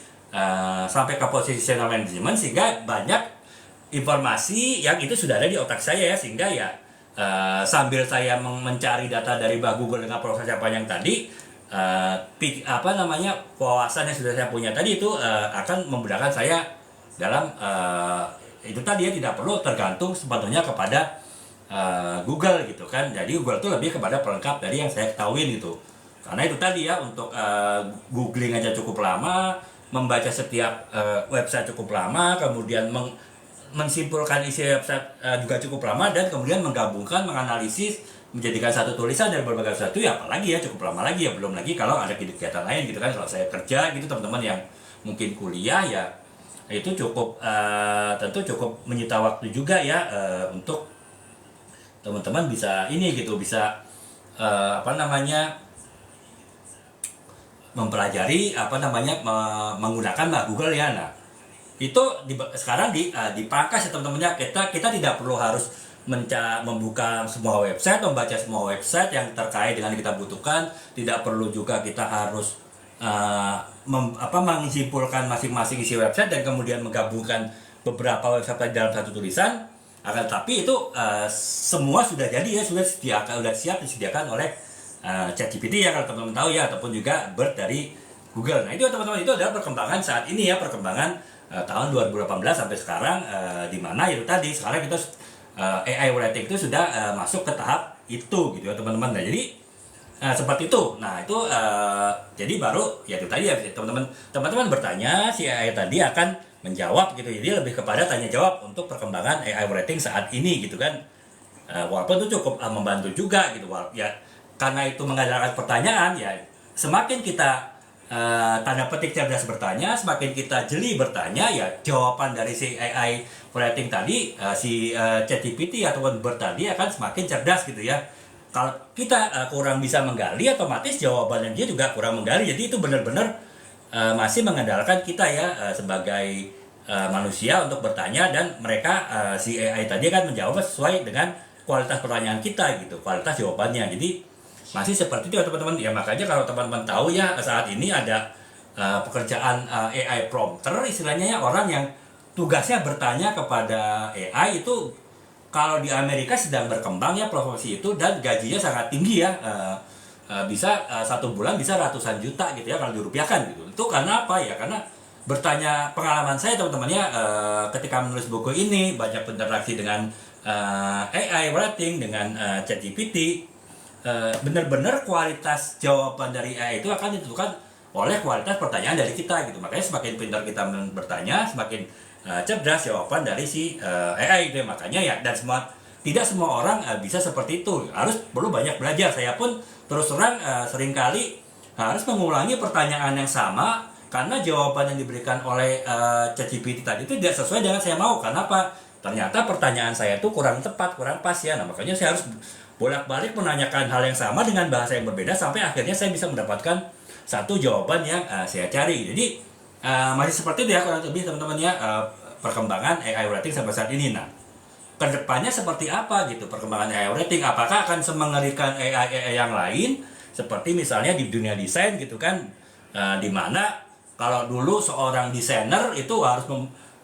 sampai ke positional management, sehingga banyak informasi yang itu sudah ada di otak saya ya. Sehingga ya sambil saya mencari data dari Mbah Google dengan proses yang panjang tadi, wawasan yang sudah saya punya tadi itu akan memudahkan saya dalam itu tadi ya, tidak perlu tergantung sepenuhnya kepada Google gitu kan. Jadi Google itu lebih kepada pelengkap dari yang saya ketahui gitu. Karena itu tadi ya, untuk googling aja cukup lama, membaca setiap website cukup lama, kemudian mensimpulkan isi website juga cukup lama, dan kemudian menggabungkan, menganalisis, menjadikan satu tulisan dari berbagai sesuatu ya, apalagi ya cukup lama lagi ya. Belum lagi kalau ada kegiatan lain gitu kan. Kalau saya kerja gitu, teman-teman yang mungkin kuliah ya, itu cukup tentu cukup menyita waktu juga ya, untuk teman-teman bisa ini gitu, bisa mempelajari menggunakan Google ya. Nah, itu sekarang dipangkas ya teman-temannya. Kita tidak perlu harus membuka semua website, membaca semua website yang terkait dengan yang kita butuhkan. Tidak perlu juga kita harus menyimpulkan masing-masing isi website dan kemudian menggabungkan beberapa website dalam satu tulisan. Akan tapi itu semua sudah jadi ya, sudah siap disediakan oleh ChatGPT ya, kalau teman-teman tahu ya, ataupun juga BERT dari Google. Nah itu teman-teman, itu adalah perkembangan saat ini ya, perkembangan tahun 2018 sampai sekarang, di mana itu tadi sekarang kita AI writing itu sudah masuk ke tahap itu gitu ya teman-teman. Nah jadi seperti itu. Nah itu jadi baru ya itu tadi ya, teman-teman bertanya, si AI tadi akan menjawab gitu. Jadi lebih kepada tanya jawab untuk perkembangan AI writing saat ini gitu kan. Walaupun itu cukup membantu juga gitu ya, karena itu mengandalkan pertanyaan ya. Semakin kita tanda petik cerdas bertanya, semakin kita jeli bertanya ya, jawaban dari si AI writing tadi, si ChatGPT ataupun BERT tadi akan semakin cerdas gitu ya. Kalau kita kurang bisa menggali, otomatis jawabannya dia juga kurang menggali. Jadi itu benar-benar masih mengandalkan kita ya, sebagai manusia untuk bertanya, dan mereka si AI tadi kan menjawab sesuai dengan kualitas pertanyaan kita gitu, kualitas jawabannya. Jadi masih seperti itu ya teman-teman ya. Makanya kalau teman-teman tahu ya, saat ini ada pekerjaan AI prompter istilahnya ya, orang yang tugasnya bertanya kepada AI itu. Kalau di Amerika sedang berkembang ya profesi itu, dan gajinya sangat tinggi ya, bisa satu bulan bisa ratusan juta gitu ya kalau dirupiahkan gitu. Itu karena apa ya? Karena bertanya, pengalaman saya teman-teman ya, ketika menulis buku ini banyak berinteraksi dengan AI writing, dengan ChatGPT. Benar-benar kualitas jawaban dari AI itu akan ditentukan oleh kualitas pertanyaan dari kita gitu. Makanya semakin pintar kita bertanya, semakin cerdas jawaban dari si AI gitu. Makanya ya, dan tidak semua orang bisa seperti itu. Perlu banyak belajar. Saya pun terus terang seringkali harus mengulangi pertanyaan yang sama, karena jawaban yang diberikan oleh ChatGPT tadi itu tidak sesuai dengan saya mau. Karena apa? Ternyata pertanyaan saya itu kurang tepat, kurang pas ya. Nah makanya saya harus bolak-balik menanyakan hal yang sama dengan bahasa yang berbeda, sampai akhirnya saya bisa mendapatkan satu jawaban yang saya cari. Jadi masih seperti itu ya kurang lebih teman-teman ya, perkembangan AI writing sampai saat ini. Nah, kedepannya seperti apa gitu perkembangan AI writing? Apakah akan semengerikan AI yang lain, seperti misalnya di dunia desain gitu kan, di mana kalau dulu seorang desainer itu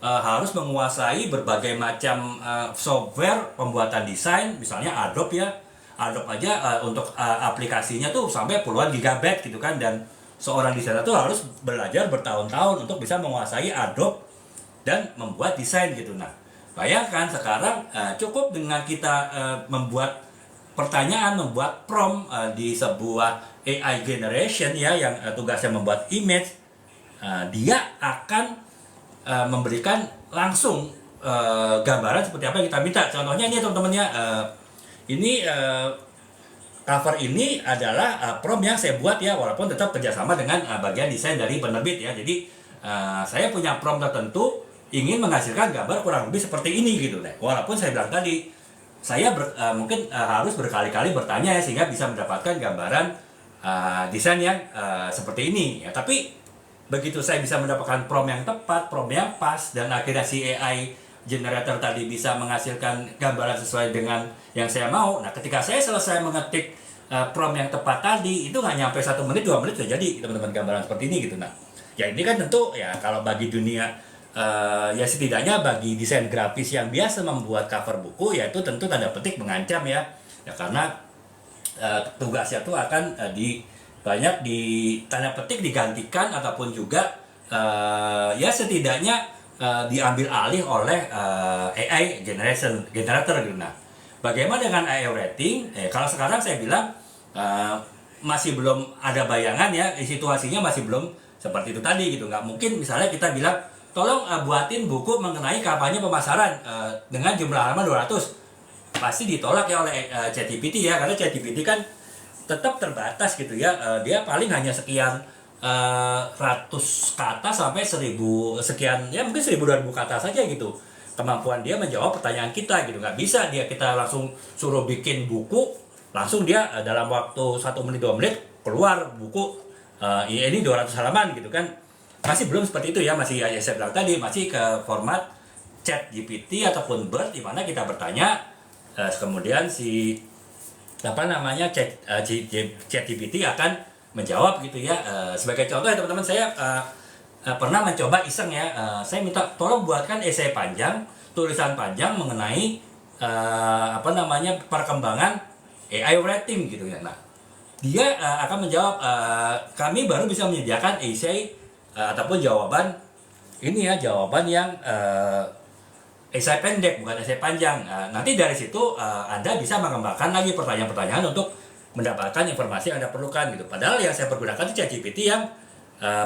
harus menguasai berbagai macam software pembuatan desain, misalnya Adobe ya. Adobe aja untuk aplikasinya tuh sampai puluhan gigabyte gitu kan, dan seorang desainer tuh harus belajar bertahun-tahun untuk bisa menguasai Adobe dan membuat desain gitu. Nah, bayangkan sekarang cukup dengan kita membuat pertanyaan, membuat prompt di sebuah AI generation ya, yang tugasnya membuat image, dia akan memberikan langsung gambaran seperti apa yang kita minta. Contohnya ini teman-teman ya, ini cover ini adalah prompt yang saya buat ya, walaupun tetap kerjasama dengan bagian desain dari penerbit ya. Jadi saya punya prompt tertentu, ingin menghasilkan gambar kurang lebih seperti ini gitu deh. Walaupun saya bilang tadi saya mungkin harus berkali-kali bertanya ya, sehingga bisa mendapatkan gambaran desain yang seperti ini ya. Tapi begitu saya bisa mendapatkan prompt yang tepat, prompt yang pas, dan akhirnya si AI generator tadi bisa menghasilkan gambaran sesuai dengan yang saya mau. Nah, ketika saya selesai mengetik prompt yang tepat tadi, itu nggak nyampe 1 menit, 2 menit sudah jadi teman-teman gambaran seperti ini gitu. Nah, ya ini kan tentu ya, kalau bagi dunia ya setidaknya bagi desain grafis yang biasa membuat cover buku, ya itu tentu tanda petik mengancam ya. Ya karena tugasnya tuh akan banyak di tanda petik digantikan ataupun juga ya setidaknya diambil alih oleh AI generator gitu. Nah, bagaimana dengan AI rating? Kalau sekarang saya bilang masih belum ada bayangan ya, situasinya masih belum seperti itu tadi gitu. Nggak mungkin misalnya kita bilang tolong buatin buku mengenai kampanye pemasaran dengan jumlah halaman 200, pasti ditolak ya oleh ChatGPT ya, karena ChatGPT kan tetap terbatas gitu ya. Dia paling hanya sekian ratus kata sampai 1000 sekian, ya mungkin 1000-2000 kata saja gitu kemampuan dia menjawab pertanyaan kita gitu. Nggak bisa dia kita langsung suruh bikin buku langsung dia dalam waktu 1 menit 2 menit keluar buku ya ini 200 halaman gitu kan. Masih belum seperti itu ya, masih ya saya bilang tadi masih ke format chat GPT ataupun BERT, di mana kita bertanya kemudian si apa namanya chat GPT akan menjawab gitu ya. Sebagai contoh ya teman-teman, saya pernah mencoba iseng ya, saya minta tolong buatkan esai panjang, tulisan panjang mengenai apa namanya perkembangan AI writing gitu ya. Nah, dia akan menjawab, kami baru bisa menyediakan esai ataupun jawaban ini ya, jawaban yang esai pendek bukan esai panjang. Nanti dari situ Anda bisa mengembangkan lagi pertanyaan-pertanyaan untuk mendapatkan informasi yang Anda perlukan gitu. Padahal yang saya pergunakan itu ChatGPT yang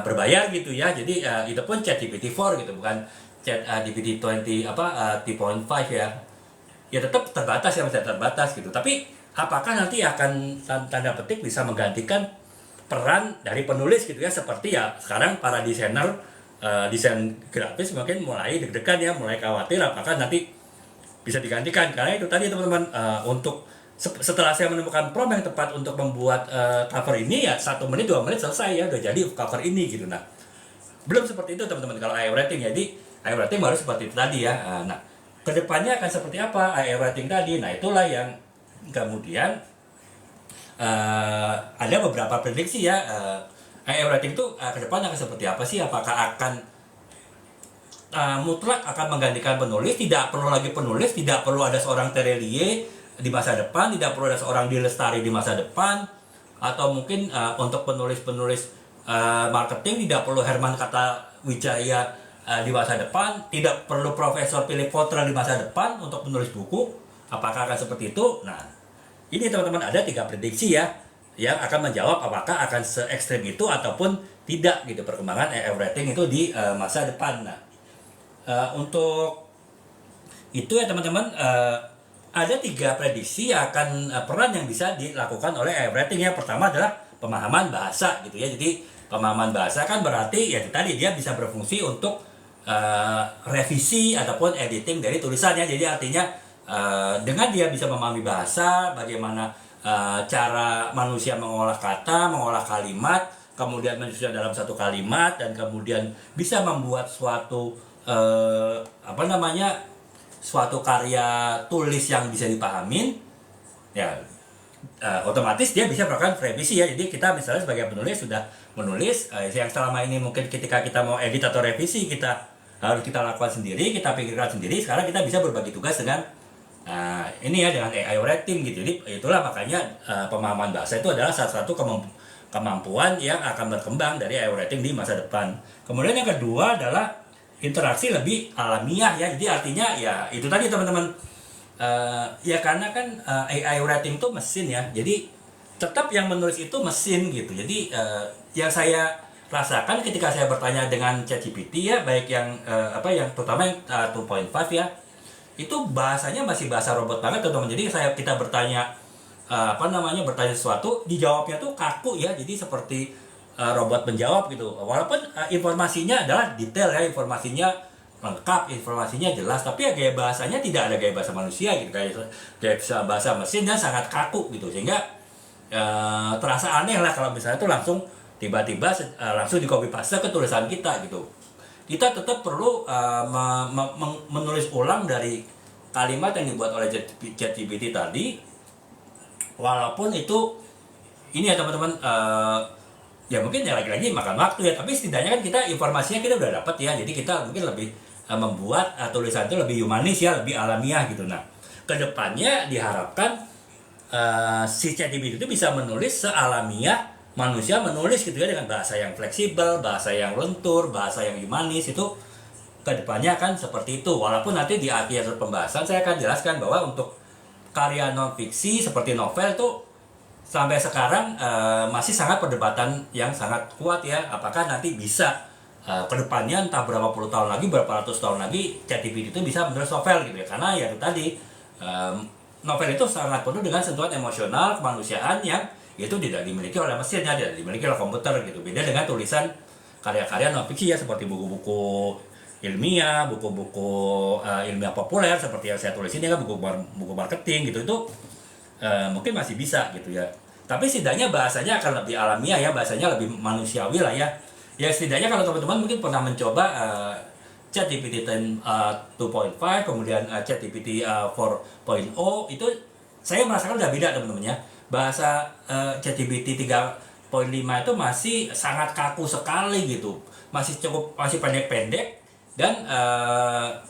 berbayar gitu ya. Jadi itu pun ChatGPT 4 gitu, bukan ChatGPT 20 T.5 ya. Ya tetap terbatas ya, masih terbatas gitu. Tapi apakah nanti akan tanda petik bisa menggantikan peran dari penulis gitu ya, seperti ya sekarang para desainer desain grafis mungkin mulai deg-degan ya, mulai khawatir apakah nanti bisa digantikan. Karena itu tadi teman-teman, untuk setelah saya menemukan prompt yang tepat untuk membuat cover ini ya 1 menit 2 menit selesai ya, udah jadi cover ini gitu. Nah, belum seperti itu teman-teman kalau AI writing. Jadi AI writing baru seperti itu tadi ya. Nah, kedepannya akan seperti apa AI writing tadi? Nah, itulah yang kemudian ada beberapa prediksi ya. AI writing itu kedepannya akan seperti apa sih? Apakah akan mutlak akan menggantikan penulis, tidak perlu lagi penulis, tidak perlu ada seorang Terelie di masa depan, tidak perlu ada seorang Dilestari di masa depan, atau mungkin untuk penulis-penulis marketing tidak perlu Herman Kata Wijaya di masa depan, tidak perlu Profesor Philip Kotler di masa depan untuk menulis buku. Apakah akan seperti itu? Nah, ini teman-teman ada 3 prediksi ya yang akan menjawab apakah akan se ekstrem itu ataupun tidak gitu perkembangan AI writing itu di masa depan. Nah, untuk itu ya teman-teman, ada 3 prediksi akan peran yang bisa dilakukan oleh AI writing. Yang pertama adalah pemahaman bahasa gitu ya. Jadi pemahaman bahasa kan berarti ya tadi dia bisa berfungsi untuk revisi ataupun editing dari tulisannya. Jadi artinya dengan dia bisa memahami bahasa, bagaimana cara manusia mengolah kata, mengolah kalimat, kemudian menyusun dalam satu kalimat, dan kemudian bisa membuat suatu suatu karya tulis yang bisa dipahamin ya, otomatis dia bisa melakukan revisi ya. Jadi kita misalnya sebagai penulis sudah menulis yang selama ini mungkin ketika kita mau edit atau revisi kita harus kita lakukan sendiri, kita pikirkan sendiri. Sekarang kita bisa berbagi tugas dengan ini ya, dengan AI writing gitu. Jadi itulah makanya pemahaman bahasa itu adalah salah satu kemampuan yang akan berkembang dari AI writing di masa depan. Kemudian yang kedua adalah interaksi lebih alamiah ya. Jadi artinya ya itu tadi teman-teman, ya karena kan AI writing itu mesin ya, jadi tetap yang menulis itu mesin gitu. Jadi yang saya rasakan ketika saya bertanya dengan ChatGPT ya, baik yang yang terutama yang 2.5 ya, itu bahasanya masih bahasa robot banget teman-teman. Jadi kita bertanya bertanya sesuatu, dijawabnya tuh kaku ya, jadi seperti robot menjawab gitu. Walaupun informasinya adalah detail ya, informasinya lengkap, informasinya jelas, tapi ya gaya bahasanya tidak ada gaya bahasa manusia gitu, gaya bahasa mesin dan sangat kaku gitu, sehingga terasa aneh lah kalau misalnya itu langsung tiba-tiba langsung di copy paste ke tulisan kita gitu. Kita tetap perlu menulis ulang dari kalimat yang dibuat oleh ChatGPT tadi, walaupun itu ini ya teman-teman, ya mungkin ya lagi-lagi makan waktu ya, tapi setidaknya kan kita informasinya kita udah dapat ya, jadi kita mungkin lebih membuat tulisan itu lebih humanis ya, lebih alamiah gitu. Nah, kedepannya diharapkan si ChatGPT itu bisa menulis sealamiah manusia menulis gitu ya dengan bahasa yang fleksibel, bahasa yang lentur, bahasa yang humanis itu kedepannya kan seperti itu. Walaupun nanti di akhir pembahasan saya akan jelaskan bahwa untuk karya non fiksi seperti novel tuh sampai sekarang masih sangat perdebatan yang sangat kuat ya. Apakah nanti bisa kedepannya entah berapa puluh tahun lagi, berapa ratus tahun lagi ChatGPT itu bisa menulis novel gitu ya. Karena ya itu tadi novel itu sangat penuh dengan sentuhan emosional kemanusiaan yang itu tidak dimiliki oleh mesinnya, tidak dimiliki oleh komputer gitu. Beda dengan tulisan karya-karya non fiksi ya seperti buku-buku ilmiah, buku-buku ilmiah populer seperti yang saya tulis ini kan buku marketing gitu itu mungkin masih bisa gitu ya. Tapi setidaknya bahasanya akan lebih alamiah ya, bahasanya lebih manusiawi lah ya. Ya setidaknya kalau teman-teman mungkin pernah mencoba ChatGPT 2.5 kemudian ChatGPT 4.0 itu saya merasakan udah beda teman-teman ya. Bahasa ChatGPT 3.5 itu masih sangat kaku sekali gitu. Masih pendek-pendek dan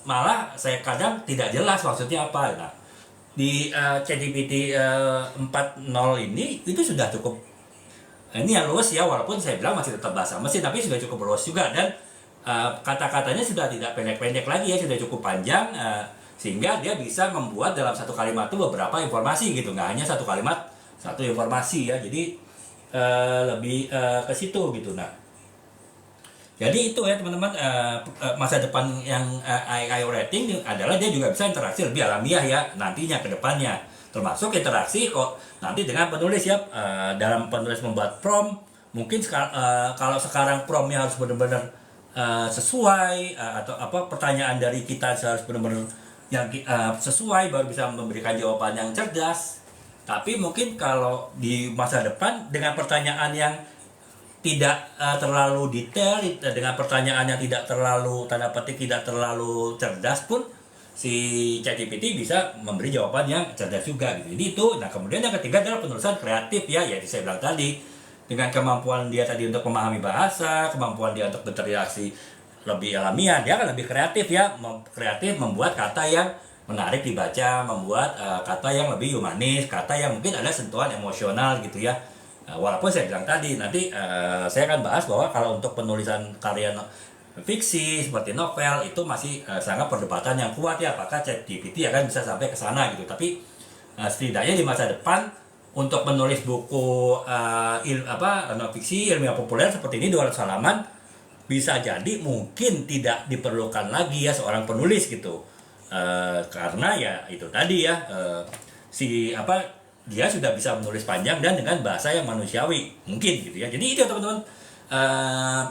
malah saya kadang tidak jelas maksudnya apa. Nah, di ChatGPT 4.0 ini itu sudah cukup ini yang luas ya, walaupun saya bilang masih tetap bahasa mesin tapi sudah cukup luas juga dan kata-katanya sudah tidak pendek-pendek lagi ya, sudah cukup panjang sehingga dia bisa membuat dalam satu kalimat itu beberapa informasi gitu, nggak hanya satu kalimat satu informasi ya, jadi lebih ke situ gitu. Nah, jadi itu ya teman-teman, masa depan yang AI writing adalah dia juga bisa interaksi lebih alamiah ya nantinya ke depannya, termasuk interaksi kok nanti dengan penulis ya, dalam penulis membuat prompt mungkin kalau sekarang promptnya harus benar-benar sesuai atau apa pertanyaan dari kita harus benar-benar yang sesuai baru bisa memberikan jawaban yang cerdas. Tapi mungkin kalau di masa depan dengan pertanyaan yang tidak terlalu detail, dengan pertanyaan yang tidak terlalu tanda petik tidak terlalu cerdas pun si ChatGPT bisa memberi jawaban yang cerdas juga gitu. Jadi itu. Nah kemudian yang ketiga adalah penulisan kreatif ya, yaitu saya bilang tadi dengan kemampuan dia tadi untuk memahami bahasa, kemampuan dia untuk berinteraksi lebih alamiah, dia akan lebih kreatif ya, kreatif membuat kata yang menarik dibaca, membuat kata yang lebih humanis, kata yang mungkin ada sentuhan emosional gitu ya. Walaupun saya bilang tadi nanti saya akan bahas bahwa kalau untuk penulisan karya fiksi seperti novel itu masih sangat perdebatan yang kuat ya, apakah ChatGPT akan bisa sampai ke sana gitu. Tapi setidaknya di masa depan untuk menulis buku non fiksi ilmiah populer seperti ini 200 halaman bisa jadi mungkin tidak diperlukan lagi ya seorang penulis gitu. Karena ya itu tadi ya dia sudah bisa menulis panjang dan dengan bahasa yang manusiawi mungkin gitu ya. Jadi itu teman-teman,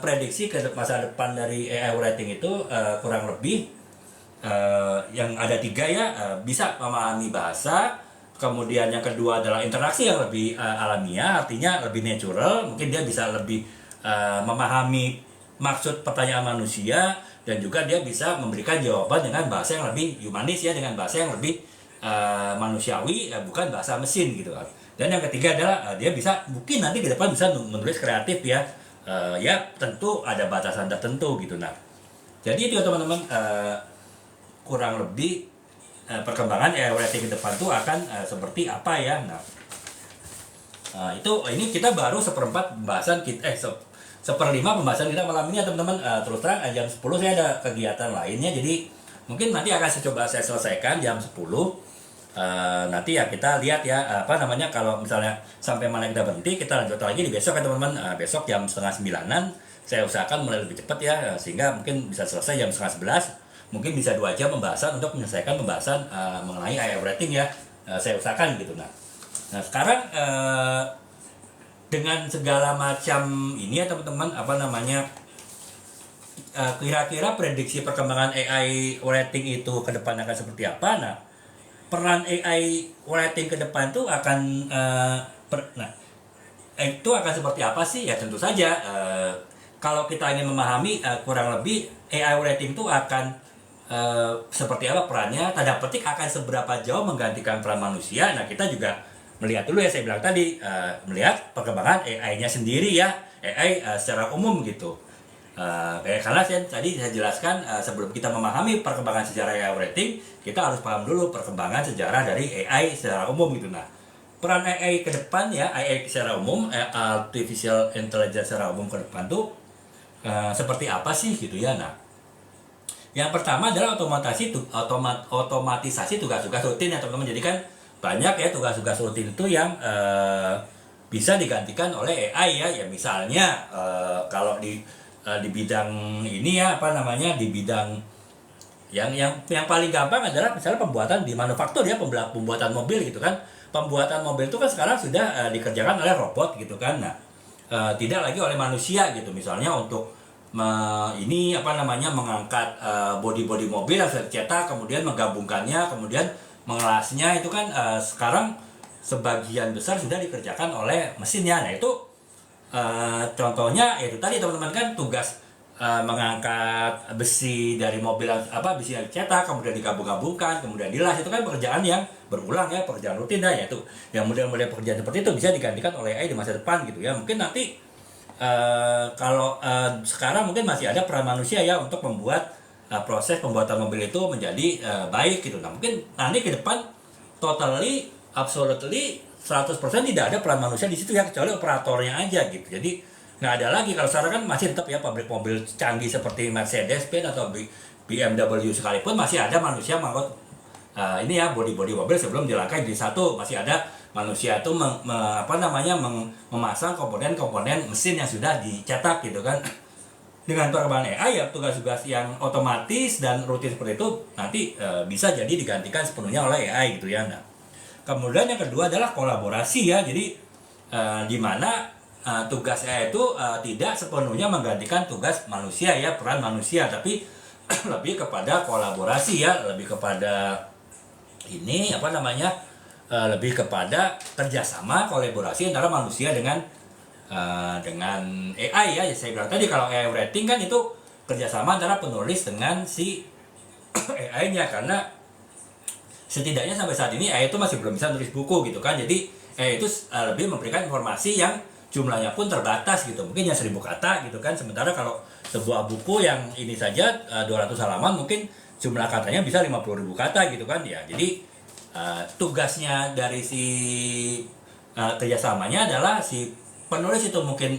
prediksi ke masa depan dari AI writing itu kurang lebih yang ada 3 ya, bisa memahami bahasa, kemudian yang kedua adalah interaksi yang lebih alamiah, artinya lebih natural, mungkin dia bisa lebih memahami maksud pertanyaan manusia dan juga dia bisa memberikan jawaban dengan bahasa yang lebih humanis ya, dengan bahasa yang lebih manusiawi, bukan bahasa mesin gitu kan. Dan yang ketiga adalah dia bisa mungkin nanti ke depan bisa menulis kreatif ya, ya tentu ada batasan tertentu gitu. Nah jadi itu teman-teman, kurang lebih perkembangan AI writing ke depan tuh akan seperti apa ya. Nah ini kita baru seperempat pembahasan kita, seperlima pembahasan kita malam ini ya teman-teman. Terus terang jam 10 saya ada kegiatan lainnya, jadi mungkin nanti akan saya selesaikan jam 10. Nanti ya kita lihat ya kalau misalnya sampai mana kita berhenti, kita lanjut lagi di besok ya teman-teman. Besok jam setengah 9-an saya usahakan mulai lebih cepat ya, sehingga mungkin bisa selesai jam setengah 11, mungkin bisa 2 jam pembahasan untuk menyelesaikan pembahasan mengenai AI writing ya, saya usahakan gitu. Nah sekarang dengan segala macam ini ya teman-teman, kira-kira prediksi perkembangan AI writing itu ke depan akan seperti apa. Nah peran AI writing ke depan tuh akan itu akan seperti apa sih ya. Tentu saja kalau kita ingin memahami kurang lebih AI writing itu akan seperti apa perannya, tanda petik akan seberapa jauh menggantikan peran manusia. Nah kita juga melihat dulu ya, saya bilang tadi melihat perkembangan AI-nya sendiri ya, AI secara umum gitu. Karena tadi saya jelaskan, sebelum kita memahami perkembangan sejarah AI writing, kita harus paham dulu perkembangan sejarah dari AI secara umum gitu. Nah peran AI ke depan ya, AI secara umum, artificial intelligence secara umum ke depan tuh seperti apa sih gitu ya. Nah, yang pertama adalah otomatisasi tugas-tugas rutin ya teman-teman. Jadi kan banyak ya tugas-tugas rutin itu yang bisa digantikan oleh AI ya. Ya misalnya kalau di bidang ini ya apa namanya, di bidang yang paling gampang adalah misalnya pembuatan di manufaktur ya, pembuatan mobil gitu kan. Pembuatan mobil itu kan sekarang sudah dikerjakan oleh robot gitu kan. Nah, tidak lagi oleh manusia gitu. Misalnya untuk ini apa namanya, mengangkat bodi-bodi mobil yang sudah dicetak, kemudian menggabungkannya, kemudian mengelasnya, itu kan sekarang sebagian besar sudah dikerjakan oleh mesinnya. Nah itu contohnya itu tadi teman-teman kan, tugas mengangkat besi dari mobil besi yang dicetak, kemudian digabung-gabungkan, kemudian dilas, itu kan pekerjaan yang berulang ya, pekerjaan rutin ya, yaitu yang model-model pekerjaan seperti itu bisa digantikan oleh AI di masa depan gitu ya. Mungkin nanti kalau sekarang mungkin masih ada peran manusia ya untuk membuat proses pembuatan mobil itu menjadi baik gitu. Nah mungkin nanti ke depan totally, absolutely 100% tidak ada peran manusia di situ ya, kecuali operatornya aja gitu. Jadi nggak ada lagi. Kalau sekarang kan masih tetap ya, pabrik mobil canggih seperti Mercedes-Benz atau BMW sekalipun masih ada manusia mengangkut ini ya, bodi-bodi mobil sebelum dirangkai jadi satu, masih ada manusia itu memasang komponen-komponen mesin yang sudah dicetak gitu kan. Dengan perkembangan AI ya, tugas-tugas yang otomatis dan rutin seperti itu nanti bisa jadi digantikan sepenuhnya oleh AI gitu ya. Nah, kemudian yang kedua adalah kolaborasi ya. Jadi di mana tugas AI itu tidak sepenuhnya menggantikan tugas manusia ya, peran manusia, tapi lebih kepada kolaborasi ya, lebih kepada ini apa namanya, lebih kepada kerjasama, kolaborasi antara manusia dengan AI ya. Saya bilang tadi kalau AI writing kan itu kerjasama antara penulis dengan si AI-nya, karena setidaknya sampai saat ini AI itu masih belum bisa nulis buku gitu kan. Jadi AI itu lebih memberikan informasi yang jumlahnya pun terbatas gitu, mungkin yang 1000 kata gitu kan. Sementara kalau sebuah buku yang ini saja 200 halaman mungkin jumlah katanya bisa 50.000 kata gitu kan ya. Jadi tugasnya dari si kerjasamanya adalah si penulis itu mungkin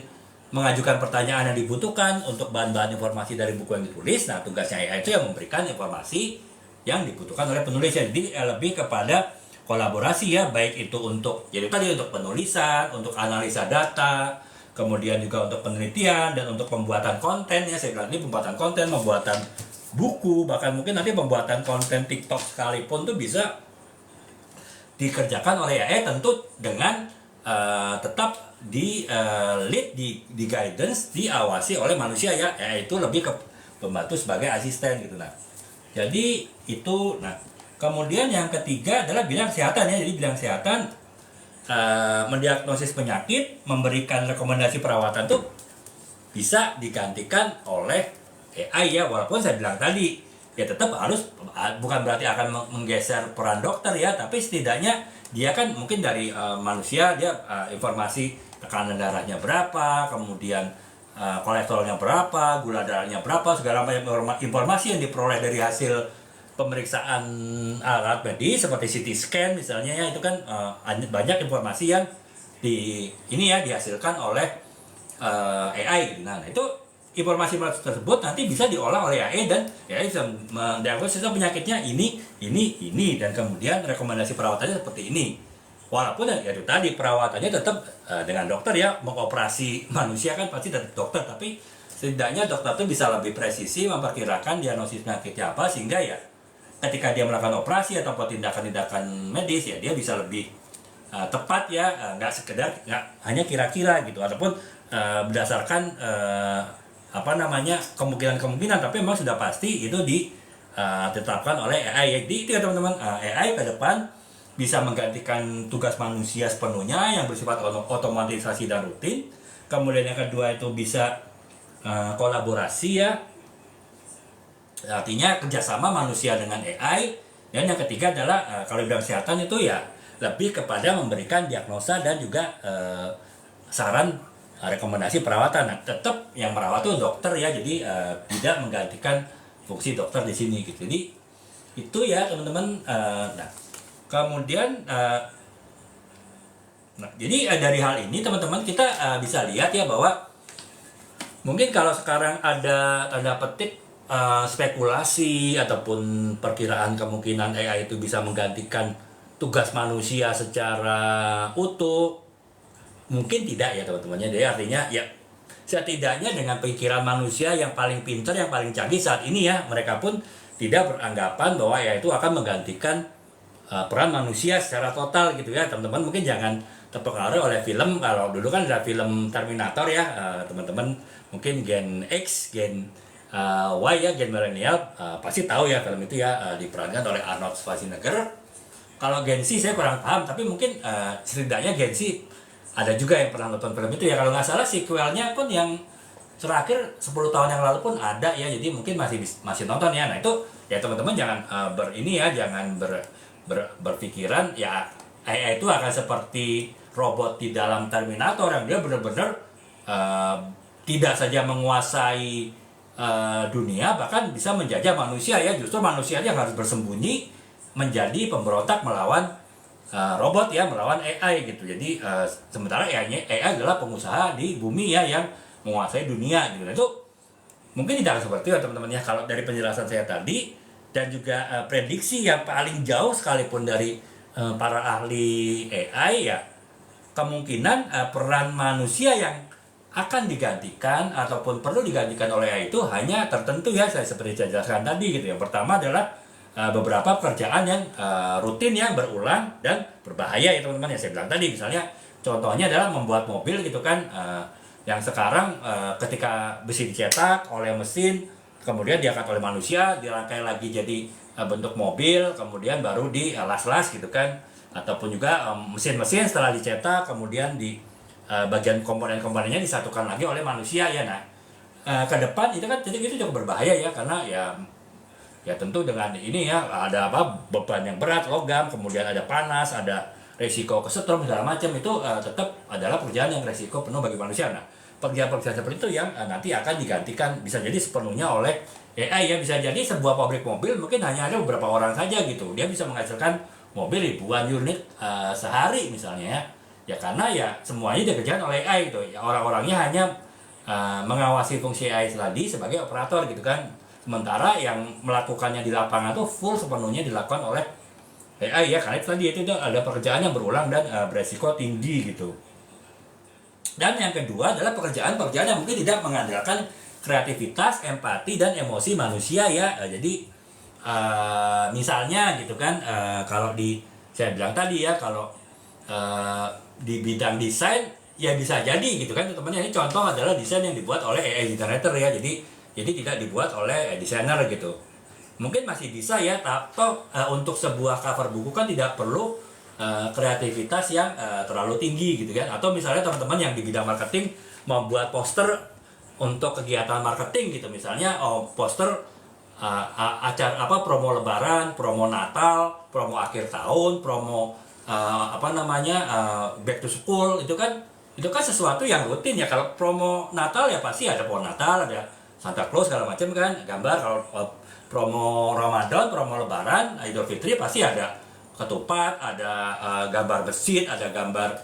mengajukan pertanyaan yang dibutuhkan untuk bahan-bahan informasi dari buku yang ditulis. Nah tugasnya AI itu yang memberikan informasi yang dibutuhkan oleh penulis. Jadi lebih kepada kolaborasi ya, baik itu untuk jadi tadi untuk penulisan, untuk analisa data, kemudian juga untuk penelitian dan untuk pembuatan konten ya. Saya bilang ini pembuatan konten, pembuatan buku, bahkan mungkin nanti pembuatan konten TikTok sekalipun tuh bisa dikerjakan oleh AI, tentu dengan tetap di lead, di guidance, diawasi oleh manusia ya. AI itu lebih ke pembantu sebagai asisten gitu. Nah jadi itu. Nah kemudian yang ketiga adalah bidang kesehatan ya. Jadi bidang kesehatan mendiagnosis penyakit, memberikan rekomendasi perawatan tuh bisa digantikan oleh AI ya. Walaupun saya bilang tadi ya tetap harus, bukan berarti akan menggeser peran dokter ya, tapi setidaknya dia kan mungkin dari manusia dia informasi tekanan darahnya berapa, kemudian kolesterolnya berapa, gula darahnya berapa, segala macam informasi yang diperoleh dari hasil pemeriksaan alat medis seperti CT scan misalnya ya, itu kan banyak informasi yang dihasilkan oleh AI gitu. Nah itu informasi tersebut nanti bisa diolah oleh AI dan AI bisa mendiagnosis penyakitnya ini dan kemudian rekomendasi perawatannya seperti ini. Walaupun ya itu tadi perawatannya tetap dengan dokter ya, mengoperasi manusia kan pasti tetap dokter, tapi setidaknya dokter itu bisa lebih presisi memperkirakan diagnosis penyakitnya apa, sehingga ya ketika dia melakukan operasi atau tindakan-tindakan medis ya dia bisa lebih tepat ya, nggak sekedar nggak hanya kira-kira gitu, ataupun berdasarkan kemungkinan, tapi memang sudah pasti itu ditetapkan oleh AI. Jadi itu ya teman-teman, AI ke depan bisa menggantikan tugas manusia sepenuhnya yang bersifat otomatisasi dan rutin. Kemudian yang kedua itu bisa kolaborasi ya, artinya kerjasama manusia dengan AI. Dan yang ketiga adalah kalau di bidang kesehatan itu ya lebih kepada memberikan diagnosa dan juga saran, rekomendasi perawatan. Nah, tetap yang merawat itu dokter ya, jadi tidak menggantikan fungsi dokter di sini gitu. Jadi itu ya teman-teman. Nah kemudian Nah, jadi dari hal ini teman-teman kita bisa lihat ya bahwa mungkin kalau sekarang ada tanda petik spekulasi ataupun perkiraan kemungkinan AI itu bisa menggantikan tugas manusia secara utuh, mungkin tidak ya teman-teman. Jadi artinya ya setidaknya dengan pikiran manusia yang paling pintar, yang paling canggih saat ini ya, mereka pun tidak beranggapan bahwa ya itu akan menggantikan peran manusia secara total gitu ya teman-teman. Mungkin jangan terpengaruh oleh film. Kalau dulu kan ada film Terminator ya, teman-teman mungkin Gen X, Gen Y ya, Gen milenial pasti tahu ya film itu ya, diperankan oleh Arnold Schwarzenegger. Kalau Gen Z saya kurang paham, tapi mungkin setidaknya Gen Z ada juga yang pernah nonton film itu ya. Kalau nggak salah sequelnya pun yang terakhir 10 tahun yang lalu pun ada ya, jadi mungkin masih nonton ya. Nah itu ya teman-teman jangan jangan berpikiran ya AI itu akan seperti robot di dalam Terminator yang dia benar-benar tidak saja menguasai dunia, bahkan bisa menjajah manusia ya. Justru manusia yang harus bersembunyi menjadi pemberontak melawan robot ya, melawan AI gitu. Jadi sementara AI adalah pengusaha di bumi ya yang menguasai dunia gitu. Nah, itu mungkin tidak seperti itu teman-teman ya. Kalau dari penjelasan saya tadi dan juga prediksi yang paling jauh sekalipun dari para ahli AI ya, kemungkinan peran manusia yang akan digantikan ataupun perlu digantikan oleh AI itu hanya tertentu ya, saya seperti saya jelaskan tadi gitu. Yang pertama adalah beberapa pekerjaan yang rutin yang berulang dan berbahaya ya teman-teman ya, saya bilang tadi. Misalnya contohnya adalah membuat mobil gitu kan, yang sekarang ketika besi dicetak oleh mesin, kemudian diangkat oleh manusia, dirangkai lagi jadi bentuk mobil, kemudian baru dilas-las gitu kan. Ataupun juga mesin-mesin setelah dicetak kemudian di bagian komponen-komponennya disatukan lagi oleh manusia ya. Nah ke depan itu kan jadi itu cukup berbahaya ya, karena ya tentu dengan ini ya ada beban yang berat, logam, kemudian ada panas, ada resiko kesetrum segala macam, itu tetap adalah pekerjaan yang resiko penuh bagi manusia. Nah pekerjaan-pekerjaan seperti itu yang nanti akan digantikan bisa jadi sepenuhnya oleh AI ya. Bisa jadi sebuah pabrik mobil mungkin hanya ada beberapa orang saja gitu, dia bisa menghasilkan mobil ribuan unit sehari misalnya ya, karena ya semuanya dikerjakan oleh AI gitu ya. Orang-orangnya hanya mengawasi fungsi AI tadi sebagai operator gitu kan, sementara yang melakukannya di lapangan itu full sepenuhnya dilakukan oleh AI ya, karena itu tadi itu ada pekerjaan yang berulang dan beresiko tinggi gitu. Dan yang kedua adalah pekerjaan-pekerjaan yang mungkin tidak mengandalkan kreativitas, empati dan emosi manusia ya. Jadi misalnya gitu kan, kalau saya bilang tadi ya, kalau di bidang desain ya bisa jadi gitu kan teman-teman. Ini contoh adalah desain yang dibuat oleh AI generator ya, jadi tidak dibuat oleh desainer gitu. Mungkin masih bisa ya, atau untuk sebuah cover buku kan tidak perlu kreativitas yang terlalu tinggi gitu kan. Atau misalnya teman-teman yang di bidang marketing membuat poster untuk kegiatan marketing gitu, misalnya poster acara promo lebaran, promo Natal, promo akhir tahun, promo back to school, itu kan sesuatu yang rutin ya. Kalau promo Natal ya pasti ada pohon Natal, ada Santa Claus segala macam kan, gambar. Kalau promo Ramadan, promo lebaran, Idul Fitri pasti ada ketupat, ada gambar masjid, ada gambar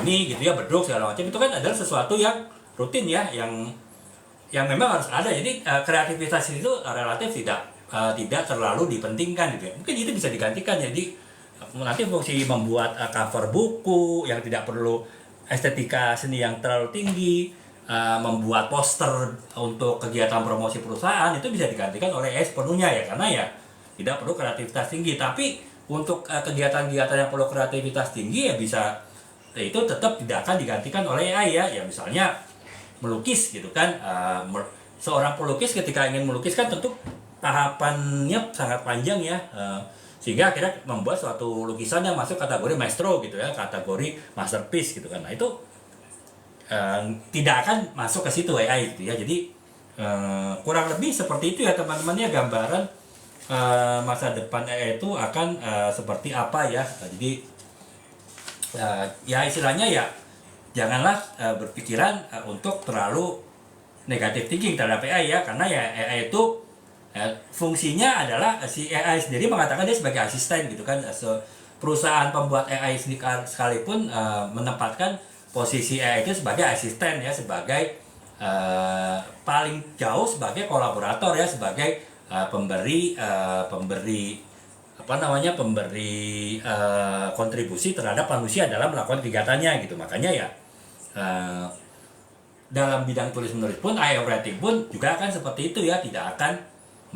ini gitu ya, beduk segala macam. Itu kan adalah sesuatu yang rutin ya, yang memang harus ada. Jadi kreativitas itu relatif tidak terlalu dipentingkan gitu ya. Mungkin itu bisa digantikan. Jadi nanti fungsi membuat cover buku yang tidak perlu estetika seni yang terlalu tinggi, membuat poster untuk kegiatan promosi perusahaan, itu bisa digantikan oleh AI sepenuhnya ya, karena ya tidak perlu kreativitas tinggi. Tapi untuk kegiatan-kegiatan yang perlu kreativitas tinggi ya bisa, itu tetap tidak akan digantikan oleh AI ya. Ya misalnya melukis gitu kan, seorang pelukis ketika ingin melukis kan tentu tahapannya sangat panjang ya, sehingga akhirnya membuat suatu lukisan yang masuk kategori maestro gitu ya, kategori masterpiece gitu kan. Nah itu tidak akan masuk ke situ AI gitu ya. Jadi kurang lebih seperti itu ya teman-teman ya, gambaran masa depan AI itu akan seperti apa ya. Jadi ya istilahnya ya janganlah berpikiran untuk terlalu negatif thinking terhadap AI ya, karena ya AI itu fungsinya adalah si AI sendiri mengatakan dia sebagai asisten gitu kan, perusahaan pembuat AI sekalipun menempatkan posisi AI itu sebagai asisten ya, sebagai paling jauh sebagai kolaborator ya, sebagai pemberi kontribusi terhadap manusia dalam melakukan kegiatannya gitu. Makanya ya dalam bidang tulis menulis pun AI writing pun juga akan seperti itu ya, tidak akan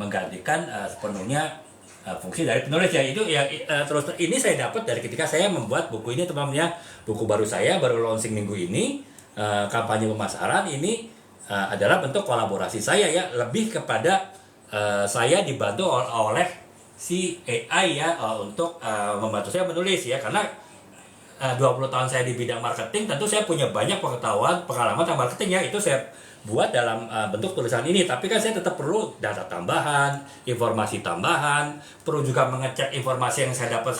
menggantikan sepenuhnya fungsi dari penulis ya. Itu ya terus ini saya dapat dari ketika saya membuat buku ini teman-teman ya. Buku baru saya baru launching minggu ini, kampanye pemasaran ini adalah bentuk kolaborasi saya ya, lebih kepada saya dibantu oleh si AI ya untuk membantu saya menulis ya, karena 20 tahun saya di bidang marketing, tentu saya punya banyak pengetahuan, pengalaman tentang marketing ya, itu saya buat dalam bentuk tulisan ini. Tapi kan saya tetap perlu data tambahan, informasi tambahan, perlu juga mengecek informasi yang saya dapat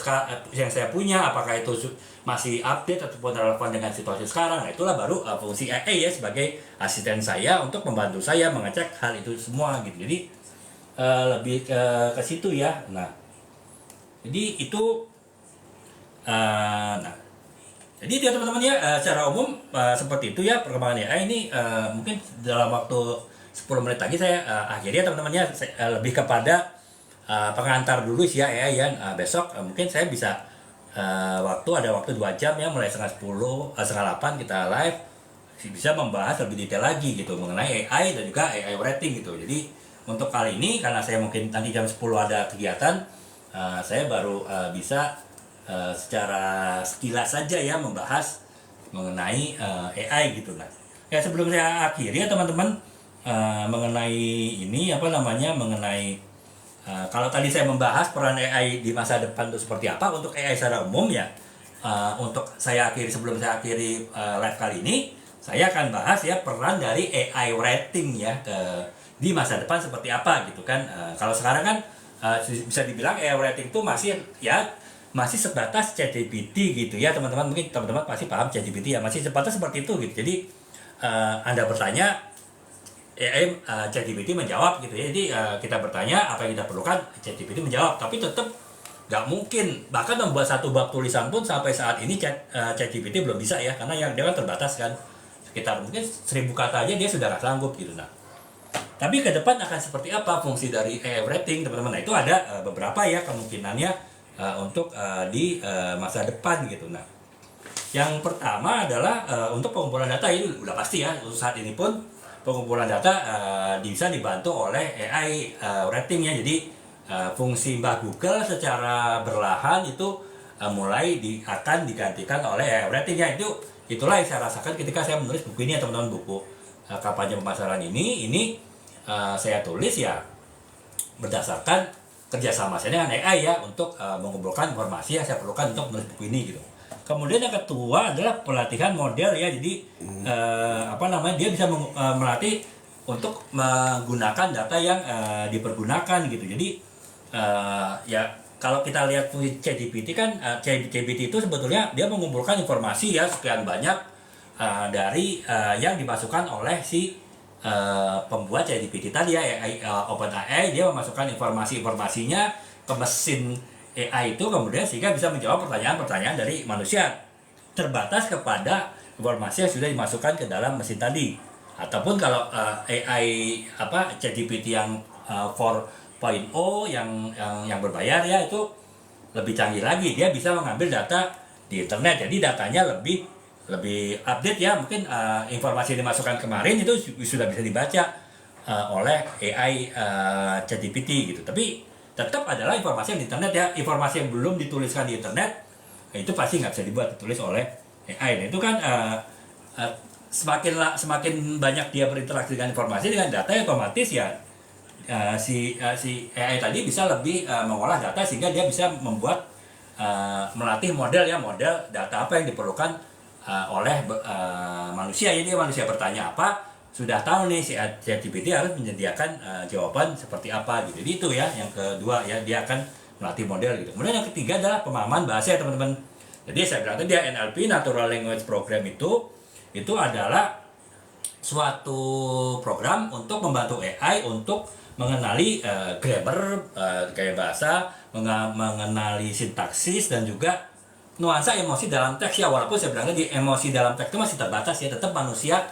yang saya punya, apakah itu masih update ataupun relevan dengan situasi sekarang. Nah, itulah baru fungsi AI ya, sebagai asisten saya untuk membantu saya mengecek hal itu semua gitu. Jadi lebih ke situ ya. Nah, jadi itu jadi dia teman-teman ya, secara umum seperti itu ya perkembangan AI ini. Mungkin dalam waktu 10 menit lagi saya akhiri ya teman-teman ya, lebih kepada pengantar dulu sih ya AI ya. Besok mungkin saya bisa ada waktu 2 jam ya, mulai setengah 10, setengah 8 kita live, bisa membahas lebih detail lagi gitu mengenai AI dan juga AI writing gitu. Jadi untuk kali ini karena saya mungkin nanti jam 10 ada kegiatan, saya baru bisa secara sekilas saja ya membahas mengenai AI gitu lah. Ya sebelum saya akhiri ya teman-teman, mengenai ini mengenai kalau tadi saya membahas peran AI di masa depan itu seperti apa untuk AI secara umum ya. Untuk sebelum saya akhiri live kali ini, saya akan bahas ya peran dari AI writing ya di masa depan seperti apa gitu kan. Kalau sekarang kan bisa dibilang AI writing itu masih sebatas ChatGPT gitu ya teman-teman. Mungkin teman-teman pasti paham ChatGPT ya, masih sebatas seperti itu gitu. Jadi Anda bertanya, ChatGPT menjawab gitu ya. Jadi kita bertanya apa yang kita perlukan, ChatGPT menjawab. Tapi tetap nggak mungkin, bahkan membuat satu bab tulisan pun sampai saat ini ChatGPT belum bisa ya, karena yang dia kan terbatas kan, sekitar mungkin 1000 kata aja dia sudah nggak sanggup gitu. Nah, tapi ke depan akan seperti apa fungsi dari AI writing teman-teman? Nah, itu ada beberapa ya kemungkinannya untuk di masa depan gitu. Nah, yang pertama adalah untuk pengumpulan data. Ini udah pasti ya, untuk saat ini pun pengumpulan data bisa dibantu oleh AI writing ya. Jadi fungsi Mbah Google secara berlahan itu mulai akan digantikan oleh AI writing ya. Itulah yang saya rasakan ketika saya menulis buku ini ya teman-teman. Buku kampanye pemasaran ini saya tulis ya berdasarkan kerjasama saya dengan AI ya, untuk mengumpulkan informasi yang saya perlukan untuk menulis buku ini gitu. Kemudian yang kedua adalah pelatihan model ya. Jadi dia bisa melatih untuk menggunakan data yang dipergunakan gitu. Jadi ya kalau kita lihat fungsi ChatGPT kan, ChatGPT itu sebetulnya dia mengumpulkan informasi ya sekian banyak dari yang dimasukkan oleh si pembuat ChatGPT tadi ya, OpenAI. Dia memasukkan informasinya ke mesin AI itu, kemudian sehingga bisa menjawab pertanyaan-pertanyaan dari manusia, terbatas kepada informasi yang sudah dimasukkan ke dalam mesin tadi. Ataupun kalau AI ChatGPT yang 4.0 yang berbayar ya, itu lebih canggih lagi, dia bisa mengambil data di internet, jadi datanya lebih update ya. Mungkin informasi yang dimasukkan kemarin itu sudah bisa dibaca oleh AI ChatGPT gitu. Tapi tetap adalah informasi yang di internet ya. Informasi yang belum dituliskan di internet itu pasti nggak bisa ditulis oleh AI. Nah, itu kan semakin banyak dia berinteraksi dengan informasi, dengan data, otomatis ya si AI tadi bisa lebih mengolah data, sehingga dia bisa melatih model data apa yang diperlukan oleh manusia. Jadi manusia bertanya apa, sudah tahu nih si ChatGPT harus menyediakan jawaban seperti apa gitu. Jadi itu ya yang kedua ya, dia akan melatih model gitu. Kemudian yang ketiga adalah pemahaman bahasa ya teman-teman. Jadi saya bilang tadi dia NLP, Natural Language Program, itu adalah suatu program untuk membantu AI untuk mengenali grammar, gaya bahasa, mengenali sintaksis dan juga nuansa emosi dalam teks ya. Walaupun saya bilang tadi emosi dalam teks itu masih terbatas ya, tetap manusia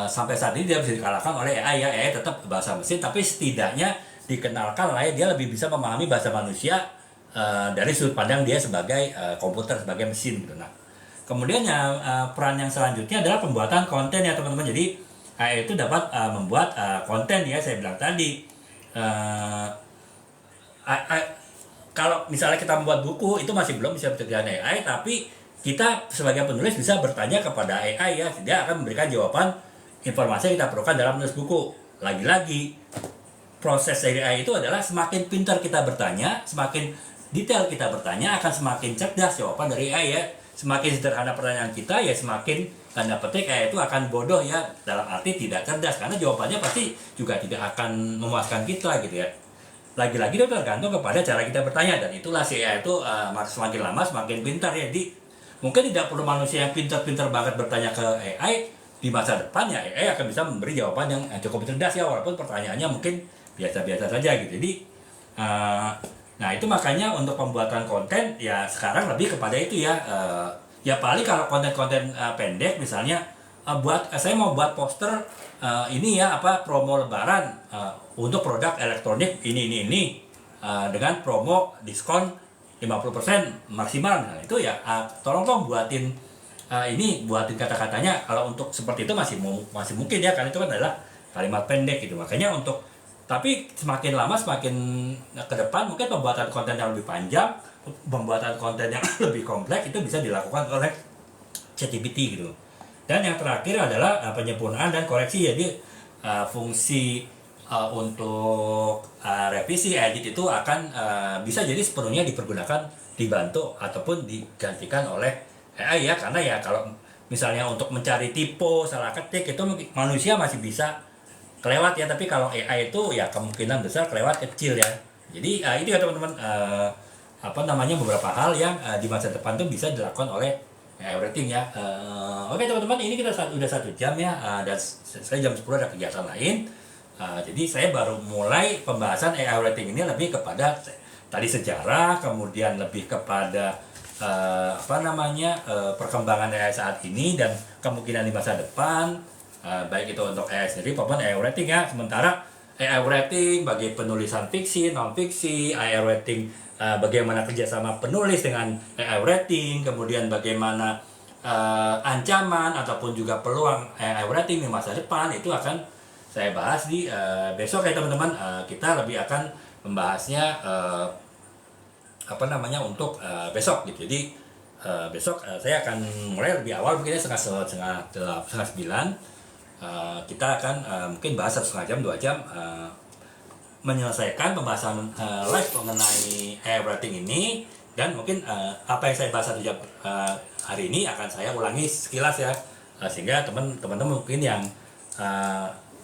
sampai saat ini dia bisa dikalahkan oleh AI ya. AI tetap bahasa mesin, tapi setidaknya dikenalkan lah ya, dia lebih bisa memahami bahasa manusia dari sudut pandang dia sebagai komputer, sebagai mesin gitu. Nah, kemudian peran yang selanjutnya adalah pembuatan konten ya teman-teman. Jadi AI itu dapat membuat konten ya, saya bilang tadi. Kalau misalnya kita membuat buku itu masih belum bisa berkerjaan AI, tapi kita sebagai penulis bisa bertanya kepada AI ya, dia akan memberikan jawaban informasi yang kita perlukan dalam menulis buku. Lagi-lagi proses dari AI itu adalah semakin pintar kita bertanya, semakin detail kita bertanya, akan semakin cerdas jawaban dari AI ya. Semakin sederhana pertanyaan kita ya, semakin tanda petik AI itu akan bodoh ya, dalam arti tidak cerdas, karena jawabannya pasti juga tidak akan memuaskan kita gitu ya. Lagi-lagi itu tergantung kepada cara kita bertanya, dan itulah si AI itu semakin lama semakin pintar ya. Jadi mungkin tidak perlu manusia yang pintar-pintar banget bertanya ke AI. Di masa depan ya AI akan bisa memberi jawaban yang cukup cerdas ya, walaupun pertanyaannya mungkin biasa-biasa saja gitu. Jadi nah itu makanya untuk pembuatan konten ya sekarang lebih kepada itu ya. Ya paling kalau konten-konten pendek misalnya, saya mau buat poster ini ya promo lebaran untuk produk elektronik ini dengan promo diskon 50% maksimal. Nah itu ya tolong dong buatin buatin kata-katanya. Kalau untuk seperti itu masih mungkin ya, karena itu kan adalah kalimat pendek gitu. Makanya tapi semakin lama semakin ke depan mungkin pembuatan konten yang lebih panjang, pembuatan konten yang lebih kompleks itu bisa dilakukan oleh ChatGPT gitu. Dan yang terakhir adalah penyempurnaan dan koreksi. Jadi fungsi untuk revisi edit itu akan bisa jadi sepenuhnya dipergunakan, dibantu ataupun digantikan oleh AI ya. Karena ya kalau misalnya untuk mencari tipe, salah ketik itu manusia masih bisa kelewat ya, tapi kalau AI itu ya kemungkinan besar kelewat kecil ya. Jadi itu ya teman-teman beberapa hal yang di masa depan tuh bisa dilakukan oleh AI writing ya. Oke teman-teman, ini kita udah 1 jam ya, dan saya jam 10 ada kegiatan lain. Jadi saya baru mulai pembahasan AI writing ini lebih kepada tadi sejarah, kemudian lebih kepada perkembangan AI saat ini dan kemungkinan di masa depan, baik itu untuk AI sendiri maupun AI writing ya. Sementara AI writing bagi penulisan fiksi, non-fiksi, AI writing bagaimana kerjasama penulis dengan AI writing, kemudian bagaimana ancaman ataupun juga peluang AI writing di masa depan, itu akan saya bahas di besok ya teman-teman. Kita lebih akan membahasnya untuk besok gitu. Jadi besok saya akan mulai lebih awal, mungkin setengah 9. Kita akan mungkin bahas 1,5 jam 2 jam menyelesaikan pembahasan live mengenai AI writing ini. Dan mungkin apa yang saya bahas 1 jam hari ini akan saya ulangi sekilas ya, sehingga teman-teman mungkin yang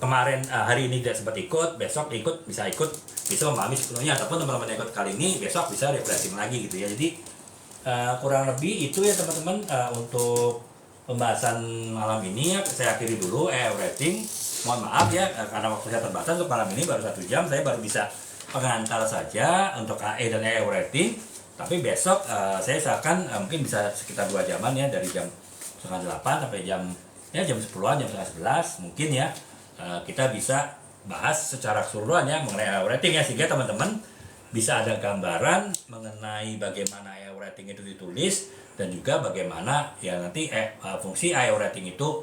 kemarin hari ini tidak sempat ikut, besok bisa memahami sepenuhnya, ataupun teman-teman yang ikut kali ini besok bisa refreshing lagi gitu ya. Jadi kurang lebih itu ya teman-teman untuk pembahasan malam ini ya. Saya akhiri dulu AI writing. Mohon maaf ya karena waktu saya terbatas untuk malam ini baru 1 jam, saya baru bisa pengantar saja untuk AI dan AI writing. Tapi besok saya usahakan mungkin bisa sekitar 2 jaman ya, dari jam 7:30 sampai jam 10-an, jam 10:30 mungkin ya. Kita bisa bahas secara keseluruhan ya mengenai AI writing ya, sehingga teman-teman bisa ada gambaran mengenai bagaimana AI writing itu ditulis, dan juga bagaimana ya nanti fungsi AI writing itu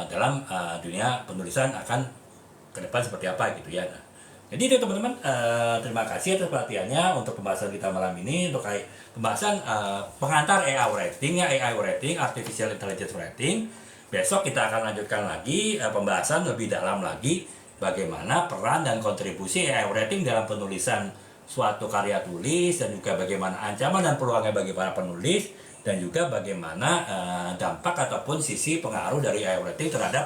dalam dunia penulisan akan ke depan seperti apa gitu ya. Nah, jadi itu teman-teman, terima kasih atas perhatiannya untuk pembahasan kita malam ini, untuk pembahasan pengantar AI writing ya, AI writing, artificial intelligence writing. Besok kita akan lanjutkan lagi pembahasan lebih dalam lagi bagaimana peran dan kontribusi AI writing dalam penulisan suatu karya tulis, dan juga bagaimana ancaman dan peluangnya bagi para penulis, dan juga bagaimana dampak ataupun sisi pengaruh dari AI writing terhadap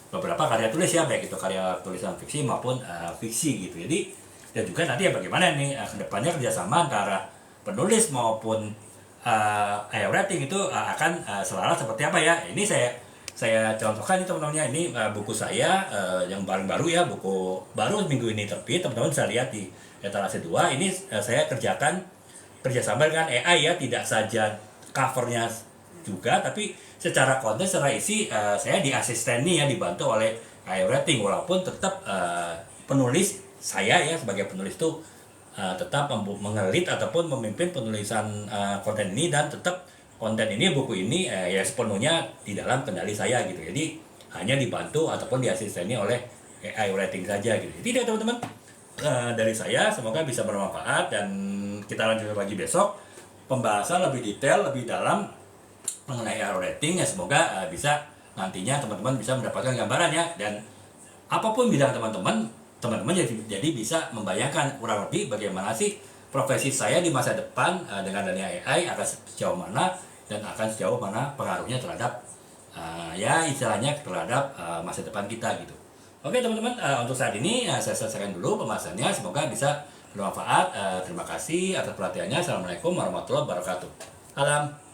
beberapa karya tulis ya, baik itu karya tulisan fiksi maupun fiksi gitu. Jadi dan juga nanti ya bagaimana nih kedepannya kerjasama antara penulis maupun AI writing itu akan selaras seperti apa ya. Ini saya contohkan nih teman-teman, ini buku saya yang paling baru ya, buku baru minggu ini terbit, teman-teman bisa lihat di etalase 2 ini saya kerjakan kerjasama dengan AI ya, tidak saja covernya juga, tapi secara konten, secara isi saya diasisteni ya, dibantu oleh AI Writing, walaupun tetap penulis saya ya sebagai penulis itu tetap mengelit ataupun memimpin penulisan konten ini, dan tetap konten ini, buku ini ya sepenuhnya di dalam kendali saya gitu. Jadi hanya dibantu ataupun diasisteni oleh AI Writing saja gitu. Jadi teman-teman, dari saya semoga bisa bermanfaat, dan kita lanjut lagi besok pembahasan lebih detail, lebih dalam mengenai AI Writing ya. Semoga bisa nantinya teman-teman bisa mendapatkan gambarannya, dan apapun bidang teman-teman jadi bisa membayangkan kurang lebih bagaimana sih profesi saya di masa depan dengan adanya AI akan sejauh mana, dan akan sejauh mana pengaruhnya terhadap ya istilahnya terhadap masa depan kita gitu. Oke teman-teman, untuk saat ini saya selesaikan dulu pembahasannya, semoga bisa bermanfaat. Terima kasih atas perhatiannya. Assalamualaikum warahmatullahi wabarakatuh. Salam.